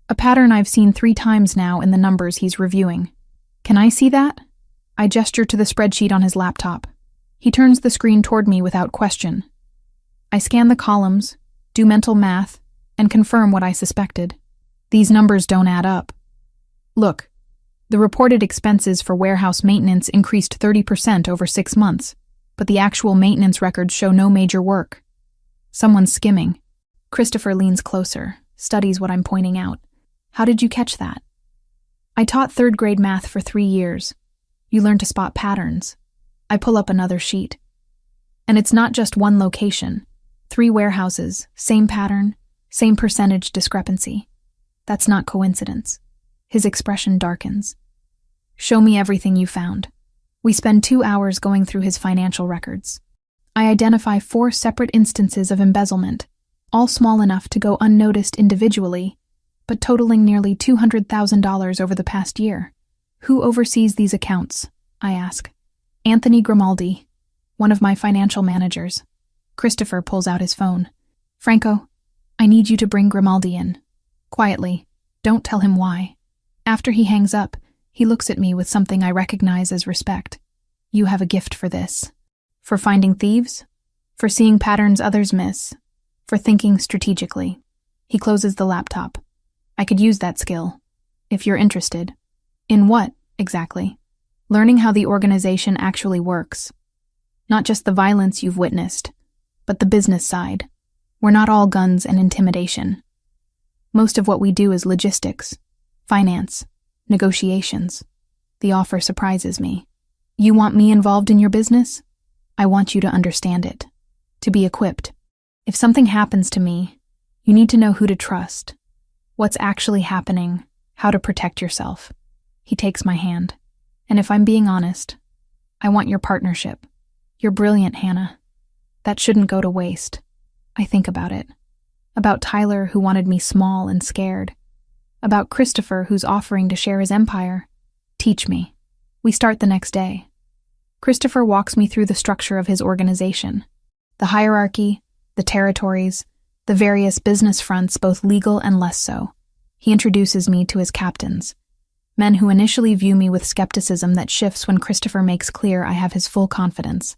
A pattern I've seen 3 times now in the numbers he's reviewing. Can I see that? I gesture to the spreadsheet on his laptop. He turns the screen toward me without question. I scan the columns, do mental math, and confirm what I suspected. These numbers don't add up. Look, the reported expenses for warehouse maintenance increased 30% over 6 months, but the actual maintenance records show no major work. Someone's skimming. Christopher leans closer, studies what I'm pointing out. How did you catch that? I taught 3rd grade math for 3 years. You learn to spot patterns. I pull up another sheet. And it's not just one location. 3 warehouses, same pattern, Same percentage discrepancy. That's not coincidence. His expression darkens. Show me everything you found. We spend 2 hours going through his financial records. I identify 4 separate instances of embezzlement, all small enough to go unnoticed individually, but totaling nearly $200,000 over the past year. Who oversees these accounts? I ask. Anthony Grimaldi, one of my financial managers. Christopher pulls out his phone. Franco, I need you to bring Grimaldi in. Quietly. Don't tell him why. After he hangs up, he looks at me with something I recognize as respect. You have a gift for this. For finding thieves? For seeing patterns others miss? For thinking strategically? He closes the laptop. I could use that skill, if you're interested. In what, exactly? Learning how the organization actually works. Not just the violence you've witnessed, but the business side. We're not all guns and intimidation. Most of what we do is logistics, finance, negotiations. The offer surprises me. You want me involved in your business? I want you to understand it, to be equipped. If something happens to me, you need to know who to trust, what's actually happening, how to protect yourself. He takes my hand. And if I'm being honest, I want your partnership. You're brilliant, Hannah. That shouldn't go to waste. I think about it. About Tyler, who wanted me small and scared. About Christopher, who's offering to share his empire. Teach me. We start the next day. Christopher walks me through the structure of his organization. The hierarchy, the territories, the various business fronts, both legal and less so. He introduces me to his captains. Men who initially view me with skepticism that shifts when Christopher makes clear I have his full confidence.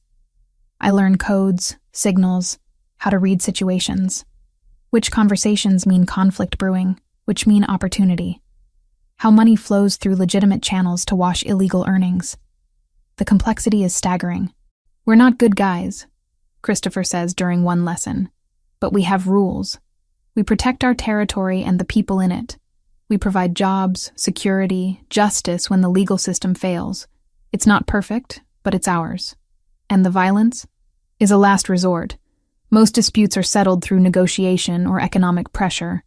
I learn codes, signals, how to read situations. Which conversations mean conflict brewing, which mean opportunity. How money flows through legitimate channels to wash illegal earnings. The complexity is staggering. We're not good guys, Christopher says during one lesson, but we have rules. We protect our territory and the people in it. We provide jobs, security, justice when the legal system fails. It's not perfect, but it's ours. And the violence is a last resort. Most disputes are settled through negotiation or economic pressure.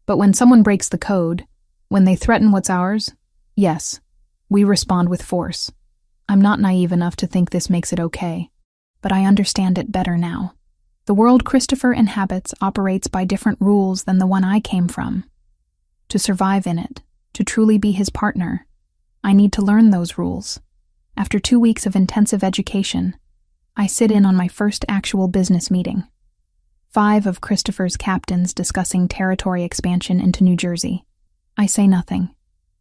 But when someone breaks the code, when they threaten what's ours, yes, we respond with force. I'm not naive enough to think this makes it okay, but I understand it better now. The world Christopher inhabits operates by different rules than the one I came from. To survive in it, to truly be his partner, I need to learn those rules. After 2 weeks of intensive education, I sit in on my first actual business meeting. 5 of Christopher's captains discussing territory expansion into New Jersey. I say nothing,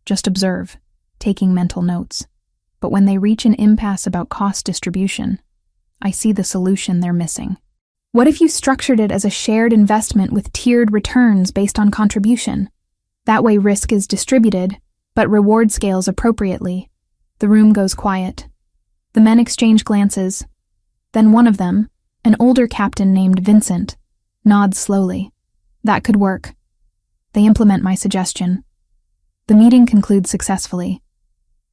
just observe, taking mental notes. But when they reach an impasse about cost distribution, I see the solution they're missing. What if you structured it as a shared investment with tiered returns based on contribution? That way risk is distributed, but reward scales appropriately. The room goes quiet. The men exchange glances. Then one of them, an older captain named Vincent, nods slowly. That could work. They implement my suggestion. The meeting concludes successfully.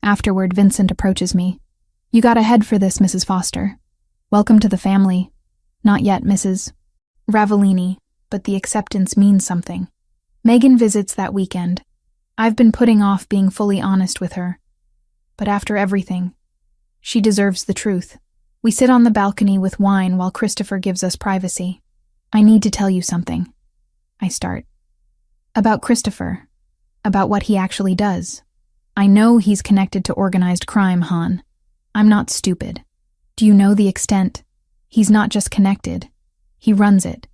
Afterward, Vincent approaches me. You got a head for this, Mrs. Foster. Welcome to the family. Not yet, Mrs. Ravellini, but the acceptance means something. Megan visits that weekend. I've been putting off being fully honest with her. But after everything, she deserves the truth. We sit on the balcony with wine while Christopher gives us privacy. I need to tell you something. I start. About Christopher. About what he actually does. I know he's connected to organized crime, Han. I'm not stupid. Do you know the extent? He's not just connected. He runs it.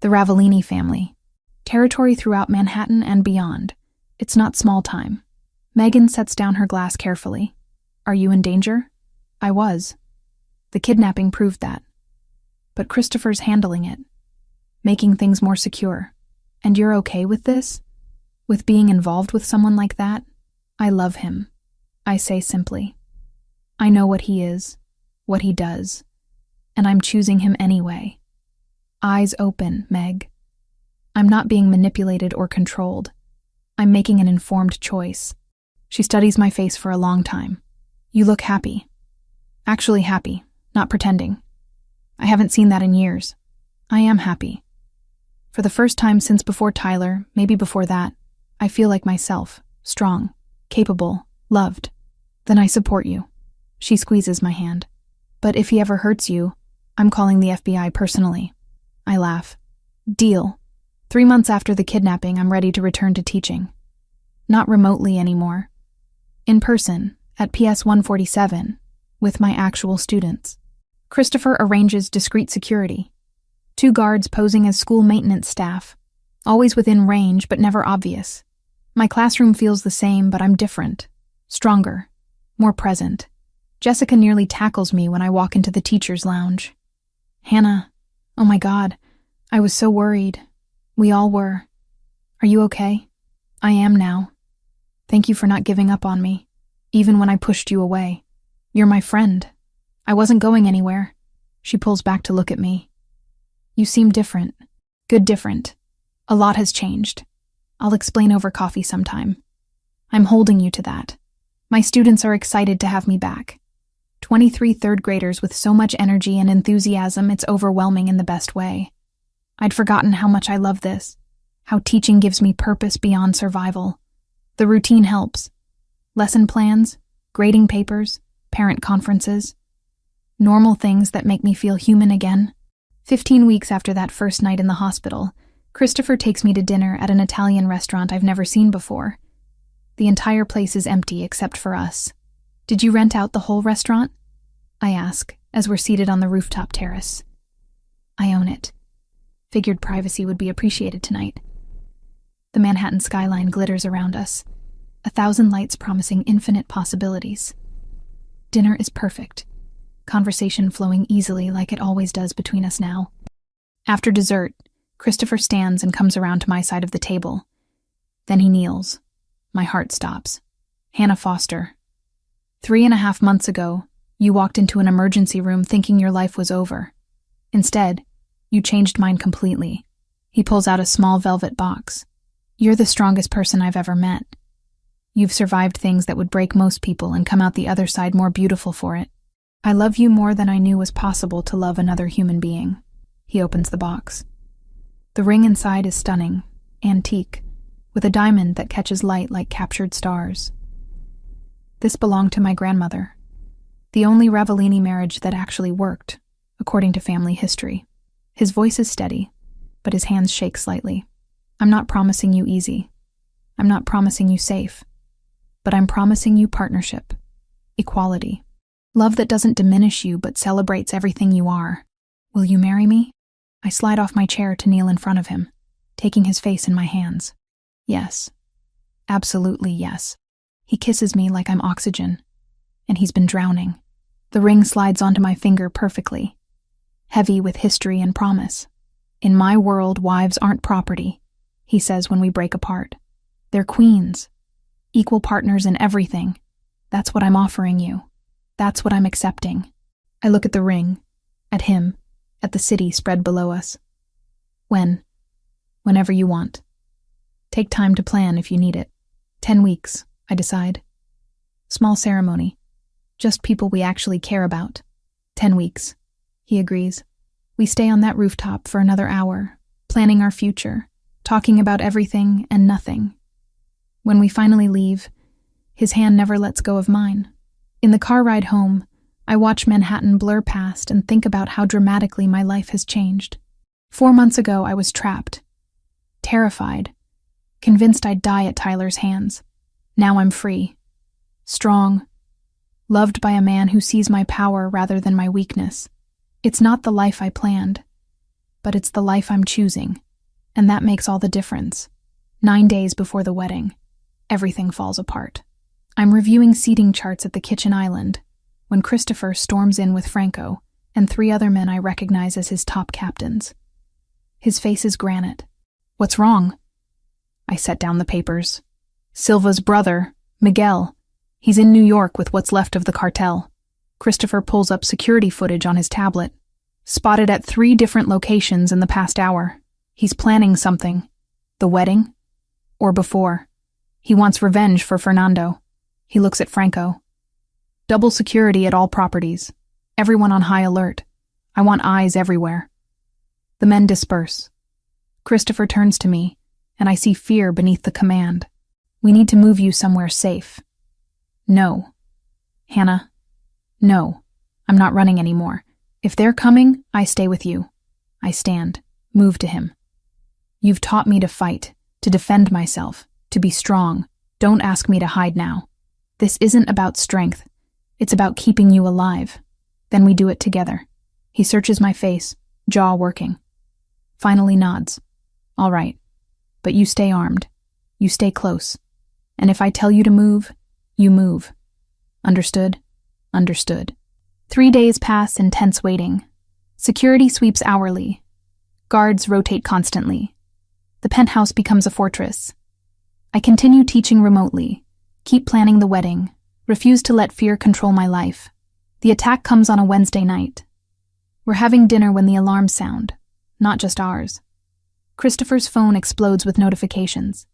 The Ravellini family. Territory throughout Manhattan and beyond. It's not small time. Megan sets down her glass carefully. Are you in danger? I was. The kidnapping proved that. But Christopher's handling it. Making things more secure. And you're okay with this? With being involved with someone like that? I love him. I say simply. I know what he is, what he does, and I'm choosing him anyway. Eyes open, Meg. I'm not being manipulated or controlled. I'm making an informed choice. She studies my face for a long time. You look happy. Actually happy, not pretending. I haven't seen that in years. I am happy. For the first time since before Tyler, maybe before that, I feel like myself, strong, capable, loved. Then I support you. She squeezes my hand. But if he ever hurts you, I'm calling the FBI personally. I laugh. Deal. 3 months after the kidnapping, I'm ready to return to teaching. Not remotely anymore. In person, at PS 147, with my actual students. Christopher arranges discreet security. 2 guards posing as school maintenance staff, always within range but never obvious. My classroom feels the same, but I'm different, stronger, more present. Jessica nearly tackles me when I walk into the teacher's lounge. Hannah, oh my God, I was so worried. We all were. Are you okay? I am now. Thank you for not giving up on me, even when I pushed you away. You're my friend. I wasn't going anywhere. She pulls back to look at me. You seem different. Good different. A lot has changed. I'll explain over coffee sometime. I'm holding you to that. My students are excited to have me back. 23 third graders with so much energy and enthusiasm, it's overwhelming in the best way. I'd forgotten how much I love this, how teaching gives me purpose beyond survival. The routine helps. Lesson plans, grading papers, parent conferences. Normal things that make me feel human again. 15 weeks after that first night in the hospital, Christopher takes me to dinner at an Italian restaurant I've never seen before. The entire place is empty except for us. Did you rent out the whole restaurant? I ask, as we're seated on the rooftop terrace. I own it. Figured privacy would be appreciated tonight. The Manhattan skyline glitters around us, 1,000 lights promising infinite possibilities. Dinner is perfect, conversation flowing easily like it always does between us now. After dessert, Christopher stands and comes around to my side of the table. Then he kneels. My heart stops. Hannah Foster. 3.5 months ago, you walked into an emergency room thinking your life was over. Instead, you changed mine completely. He pulls out a small velvet box. You're the strongest person I've ever met. You've survived things that would break most people and come out the other side more beautiful for it. I love you more than I knew was possible to love another human being. He opens the box. The ring inside is stunning, antique, with a diamond that catches light like captured stars. This belonged to my grandmother, the only Ravellini marriage that actually worked, according to family history. His voice is steady, but his hands shake slightly. I'm not promising you easy. I'm not promising you safe. But I'm promising you partnership, equality, love that doesn't diminish you but celebrates everything you are. Will you marry me? I slide off my chair to kneel in front of him, taking his face in my hands. Yes. Absolutely yes. He kisses me like I'm oxygen, and he's been drowning. The ring slides onto my finger perfectly, heavy with history and promise. In my world, wives aren't property, he says when we break apart. They're queens, equal partners in everything. That's what I'm offering you. That's what I'm accepting. I look at the ring, at him, at the city spread below us. Whenever you want. Take time to plan if you need it. 10 weeks, I decide. Small ceremony. Just people we actually care about. 10 weeks, he agrees. We stay on that rooftop for another hour, planning our future, talking about everything and nothing. When we finally leave, his hand never lets go of mine. In the car ride home, I watch Manhattan blur past and think about how dramatically my life has changed. 4 months ago, I was trapped, terrified, convinced I'd die at Tyler's hands. Now I'm free, strong, loved by a man who sees my power rather than my weakness. It's not the life I planned, but it's the life I'm choosing, and that makes all the difference. 9 days before the wedding, everything falls apart. I'm reviewing seating charts at the kitchen island when Christopher storms in with Franco and 3 other men I recognize as his top captains. His face is granite. What's wrong? I set down the papers. Silva's brother, Miguel. He's in New York with what's left of the cartel. Christopher pulls up security footage on his tablet. Spotted at 3 different locations in the past hour. He's planning something. The wedding? Or before. He wants revenge for Fernando. He looks at Franco. Double security at all properties. Everyone on high alert. I want eyes everywhere. The men disperse. Christopher turns to me, and I see fear beneath the command. We need to move you somewhere safe. No. Hannah, no. I'm not running anymore. If they're coming, I stay with you. I stand, move to him. You've taught me to fight, to defend myself, to be strong. Don't ask me to hide now. This isn't about strength. It's about keeping you alive. Then we do it together. He searches my face, jaw working. Finally nods. All right. But you stay armed. You stay close. And if I tell you to move, you move. Understood? Understood. 3 days pass in tense waiting. Security sweeps hourly. Guards rotate constantly. The penthouse becomes a fortress. I continue teaching remotely, keep planning the wedding, refuse to let fear control my life. The attack comes on a Wednesday night. We're having dinner when the alarms sound, not just ours. Christopher's phone explodes with notifications.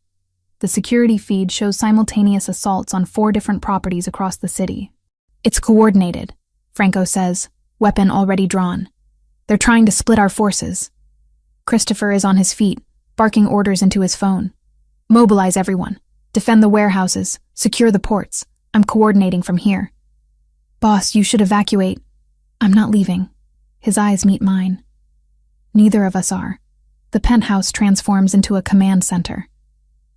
The security feed shows simultaneous assaults on 4 different properties across the city. It's coordinated, Franco says, weapon already drawn. They're trying to split our forces. Christopher is on his feet, barking orders into his phone. Mobilize everyone. Defend the warehouses. Secure the ports. I'm coordinating from here. Boss, you should evacuate. I'm not leaving. His eyes meet mine. Neither of us are. The penthouse transforms into a command center.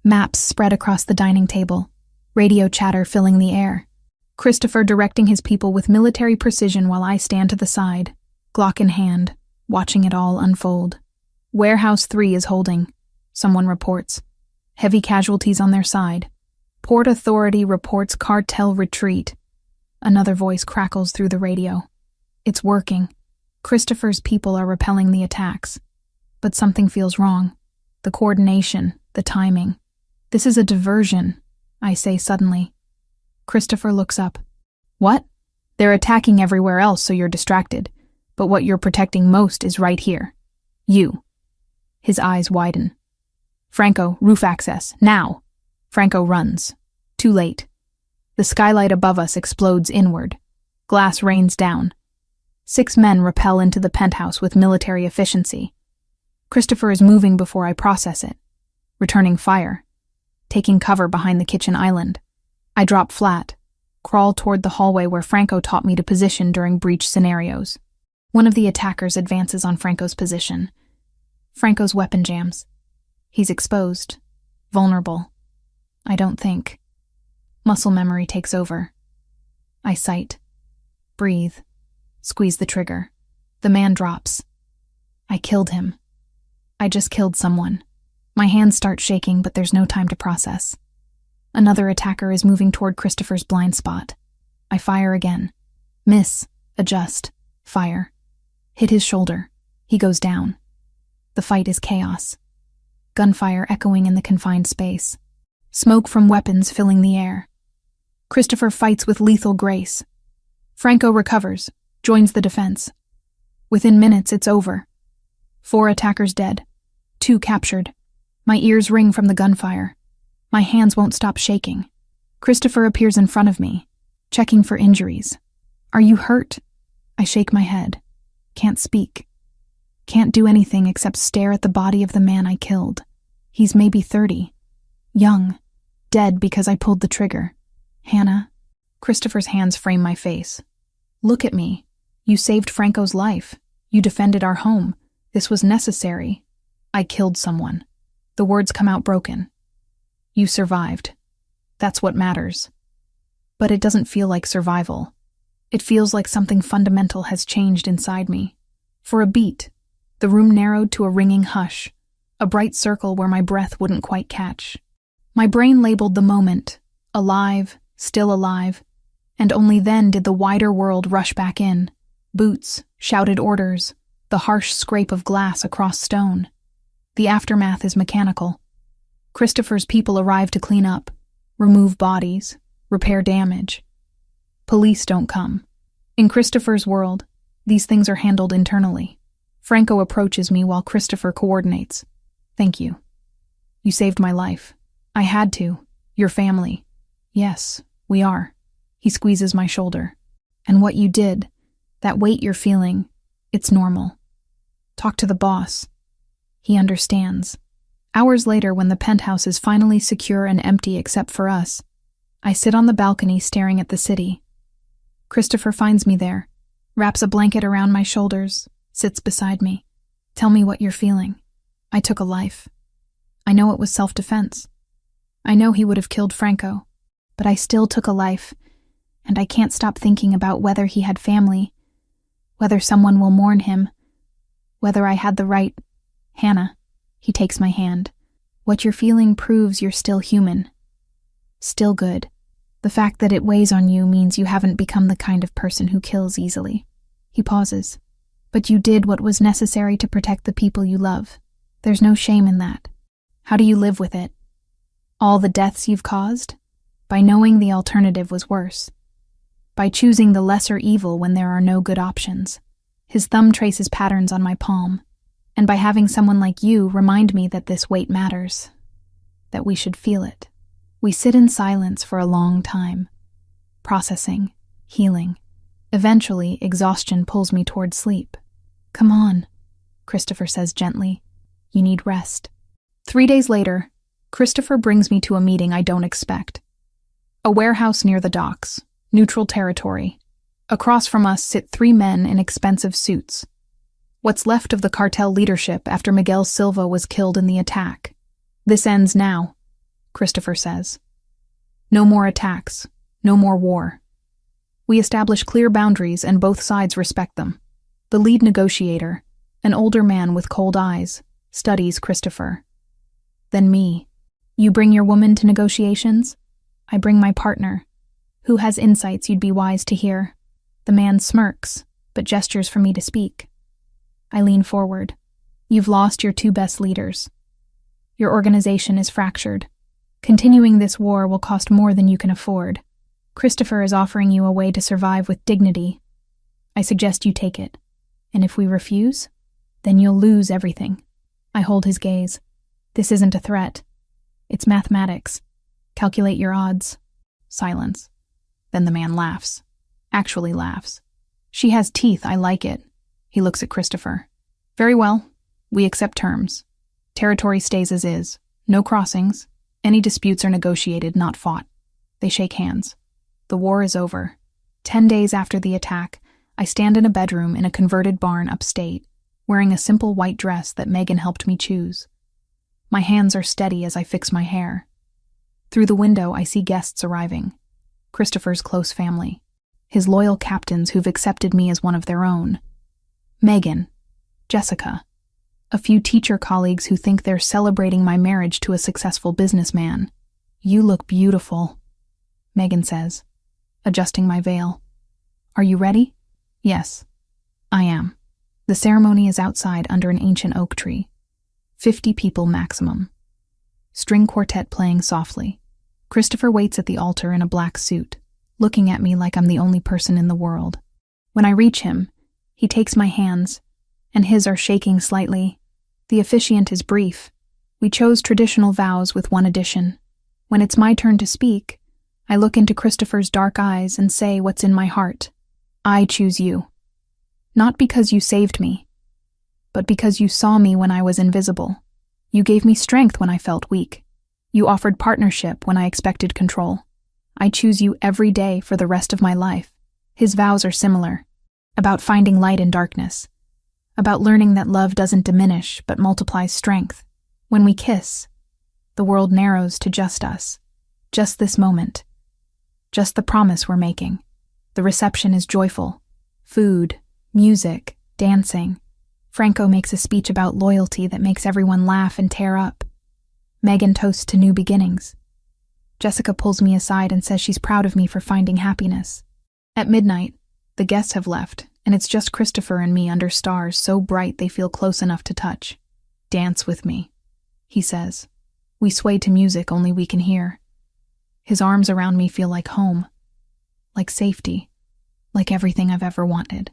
Maps spread across the dining table. Radio chatter filling the air. Christopher directing his people with military precision while I stand to the side, Glock in hand, watching it all unfold. Warehouse 3 is holding. Someone reports. Heavy casualties on their side. Port Authority reports cartel retreat. Another voice crackles through the radio. It's working. Christopher's people are repelling the attacks. But something feels wrong. The coordination, the timing. This is a diversion, I say suddenly. Christopher looks up. What? They're attacking everywhere else, so you're distracted. But what you're protecting most is right here. You. His eyes widen. Franco, roof access, now. Franco runs. Too late. The skylight above us explodes inward. Glass rains down. 6 men rappel into the penthouse with military efficiency. Christopher is moving before I process it. Returning fire. Taking cover behind the kitchen island. I drop flat. Crawl toward the hallway where Franco taught me to position during breach scenarios. One of the attackers advances on Franco's position. Franco's weapon jams. He's exposed. Vulnerable. I don't think. Muscle memory takes over. I sight. Breathe. Squeeze the trigger. The man drops. I killed him. I just killed someone. My hands start shaking, but there's no time to process. Another attacker is moving toward Christopher's blind spot. I fire again. Miss. Adjust. Fire. Hit his shoulder. He goes down. The fight is chaos. Gunfire echoing in the confined space. Smoke from weapons filling the air. Christopher fights with lethal grace. Franco recovers, joins the defense. Within minutes, it's over. 4 attackers dead. 2 captured. My ears ring from the gunfire. My hands won't stop shaking. Christopher appears in front of me, checking for injuries. Are you hurt? I shake my head. Can't speak. Can't do anything except stare at the body of the man I killed. He's maybe 30. Young. Dead because I pulled the trigger. Hannah. Christopher's hands frame my face. Look at me. You saved Franco's life. You defended our home. This was necessary. I killed someone. The words come out broken. You survived. That's what matters. But it doesn't feel like survival. It feels like something fundamental has changed inside me. For a beat, the room narrowed to a ringing hush, a bright circle where my breath wouldn't quite catch. My brain labeled the moment, alive, still alive, and only then did the wider world rush back in. Boots, shouted orders, the harsh scrape of glass across stone. The aftermath is mechanical. Christopher's people arrive to clean up, remove bodies, repair damage. Police don't come. In Christopher's world, these things are handled internally. Franco approaches me while Christopher coordinates. Thank you. You saved my life. I had to. Your family. Yes, we are. He squeezes my shoulder. And what you did, that weight you're feeling, it's normal. Talk to the boss. He understands. Hours later, when the penthouse is finally secure and empty except for us, I sit on the balcony staring at the city. Christopher finds me there, wraps a blanket around my shoulders, sits beside me. Tell me what you're feeling. I took a life. I know it was self-defense. I know he would have killed Franco, but I still took a life, and I can't stop thinking about whether he had family, whether someone will mourn him, whether I had the right. Hannah, he takes my hand. What you're feeling proves you're still human. Still good. The fact that it weighs on you means you haven't become the kind of person who kills easily. He pauses. But you did what was necessary to protect the people you love. There's no shame in that. How do you live with it? All the deaths you've caused? By knowing the alternative was worse. By choosing the lesser evil when there are no good options. His thumb traces patterns on my palm. And by having someone like you remind me that this weight matters. That we should feel it. We sit in silence for a long time. Processing. Healing. Eventually, exhaustion pulls me toward sleep. Come on, Christopher says gently. You need rest. 3 days later, Christopher brings me to a meeting I don't expect. A warehouse near the docks, neutral territory. Across from us sit 3 men in expensive suits. What's left of the cartel leadership after Miguel Silva was killed in the attack. This ends now, Christopher says. No more attacks, no more war. We establish clear boundaries and both sides respect them. The lead negotiator, an older man with cold eyes, studies Christopher. Then me. You bring your woman to negotiations? I bring my partner, who has insights you'd be wise to hear. The man smirks, but gestures for me to speak. I lean forward. You've lost your 2 best leaders. Your organization is fractured. Continuing this war will cost more than you can afford. Christopher is offering you a way to survive with dignity. I suggest you take it. And if we refuse, then you'll lose everything. I hold his gaze. This isn't a threat. It's mathematics. Calculate your odds. Silence. Then the man laughs. Actually laughs. She has teeth, I like it. He looks at Christopher. Very well. We accept terms. Territory stays as is. No crossings. Any disputes are negotiated, not fought. They shake hands. The war is over. 10 days after the attack, I stand in a bedroom in a converted barn upstate, wearing a simple white dress that Megan helped me choose. My hands are steady as I fix my hair. Through the window, I see guests arriving. Christopher's close family. His loyal captains who've accepted me as one of their own. Megan. Jessica. A few teacher colleagues who think they're celebrating my marriage to a successful businessman. You look beautiful, Megan says, adjusting my veil. Are you ready? Yes, I am. The ceremony is outside under an ancient oak tree. 50 people maximum. String quartet playing softly. Christopher waits at the altar in a black suit, looking at me like I'm the only person in the world. When I reach him, he takes my hands, and his are shaking slightly. The officiant is brief. We chose traditional vows with one addition. When it's my turn to speak, I look into Christopher's dark eyes and say what's in my heart. I choose you. Not because you saved me, but because you saw me when I was invisible. You gave me strength when I felt weak. You offered partnership when I expected control. I choose you every day for the rest of my life. His vows are similar, about finding light in darkness, about learning that love doesn't diminish but multiplies strength. When we kiss, the world narrows to just us, just this moment, just the promise we're making. The reception is joyful. Food, music, dancing. Franco makes a speech about loyalty that makes everyone laugh and tear up. Megan toasts to new beginnings. Jessica pulls me aside and says she's proud of me for finding happiness. At midnight, the guests have left, and it's just Christopher and me under stars so bright they feel close enough to touch. Dance with me, he says. We sway to music only we can hear. His arms around me feel like home, like safety, like everything I've ever wanted.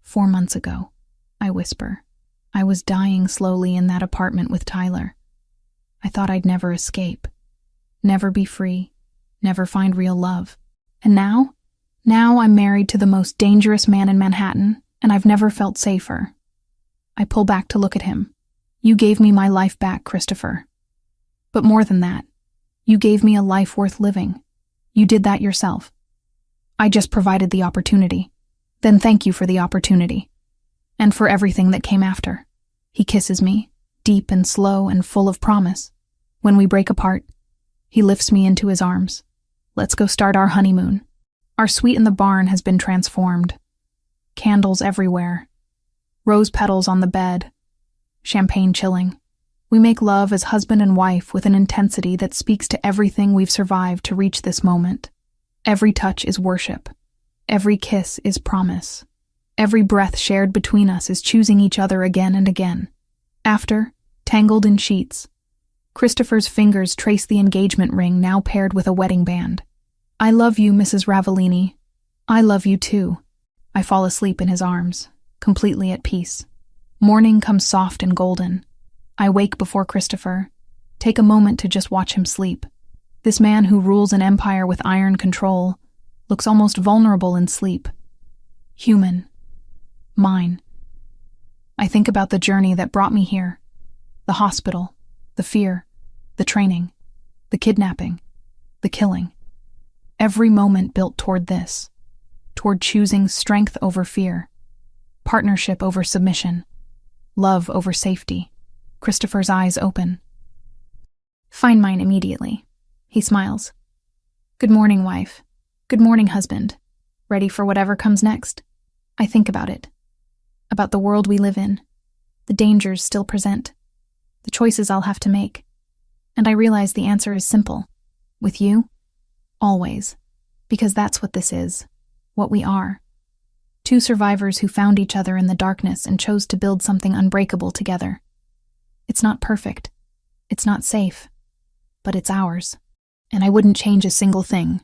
4 months ago, I whisper, I was dying slowly in that apartment with Tyler. I thought I'd never escape, never be free, never find real love. And now I'm married to the most dangerous man in Manhattan, and I've never felt safer. I pull back to look at him. You gave me my life back, Christopher. But more than that, you gave me a life worth living. You did that yourself. I just provided the opportunity. Then thank you for the opportunity. And for everything that came after. He kisses me, deep and slow and full of promise. When we break apart, he lifts me into his arms. Let's go start our honeymoon. Our suite in the barn has been transformed. Candles everywhere. Rose petals on the bed. Champagne chilling. We make love as husband and wife with an intensity that speaks to everything we've survived to reach this moment. Every touch is worship. Every kiss is promise. Every breath shared between us is choosing each other again and again. After, tangled in sheets, Christopher's fingers trace the engagement ring now paired with a wedding band. I love you, Mrs. Ravellini. I love you too. I fall asleep in his arms, completely at peace. Morning comes soft and golden. I wake before Christopher, take a moment to just watch him sleep. This man who rules an empire with iron control looks almost vulnerable in sleep. Human. Mine. I think about the journey that brought me here. The hospital, the fear, the training, the kidnapping, the killing. Every moment built toward this, toward choosing strength over fear, partnership over submission, love over safety. Christopher's eyes open. Find mine immediately. He smiles. Good morning, wife. Good morning, husband. Ready for whatever comes next? I think about it. About the world we live in. The dangers still present. The choices I'll have to make. And I realize the answer is simple. With you, always. Because that's what this is. What we are. Two survivors who found each other in the darkness and chose to build something unbreakable together. It's not perfect. It's not safe. But it's ours. And I wouldn't change a single thing.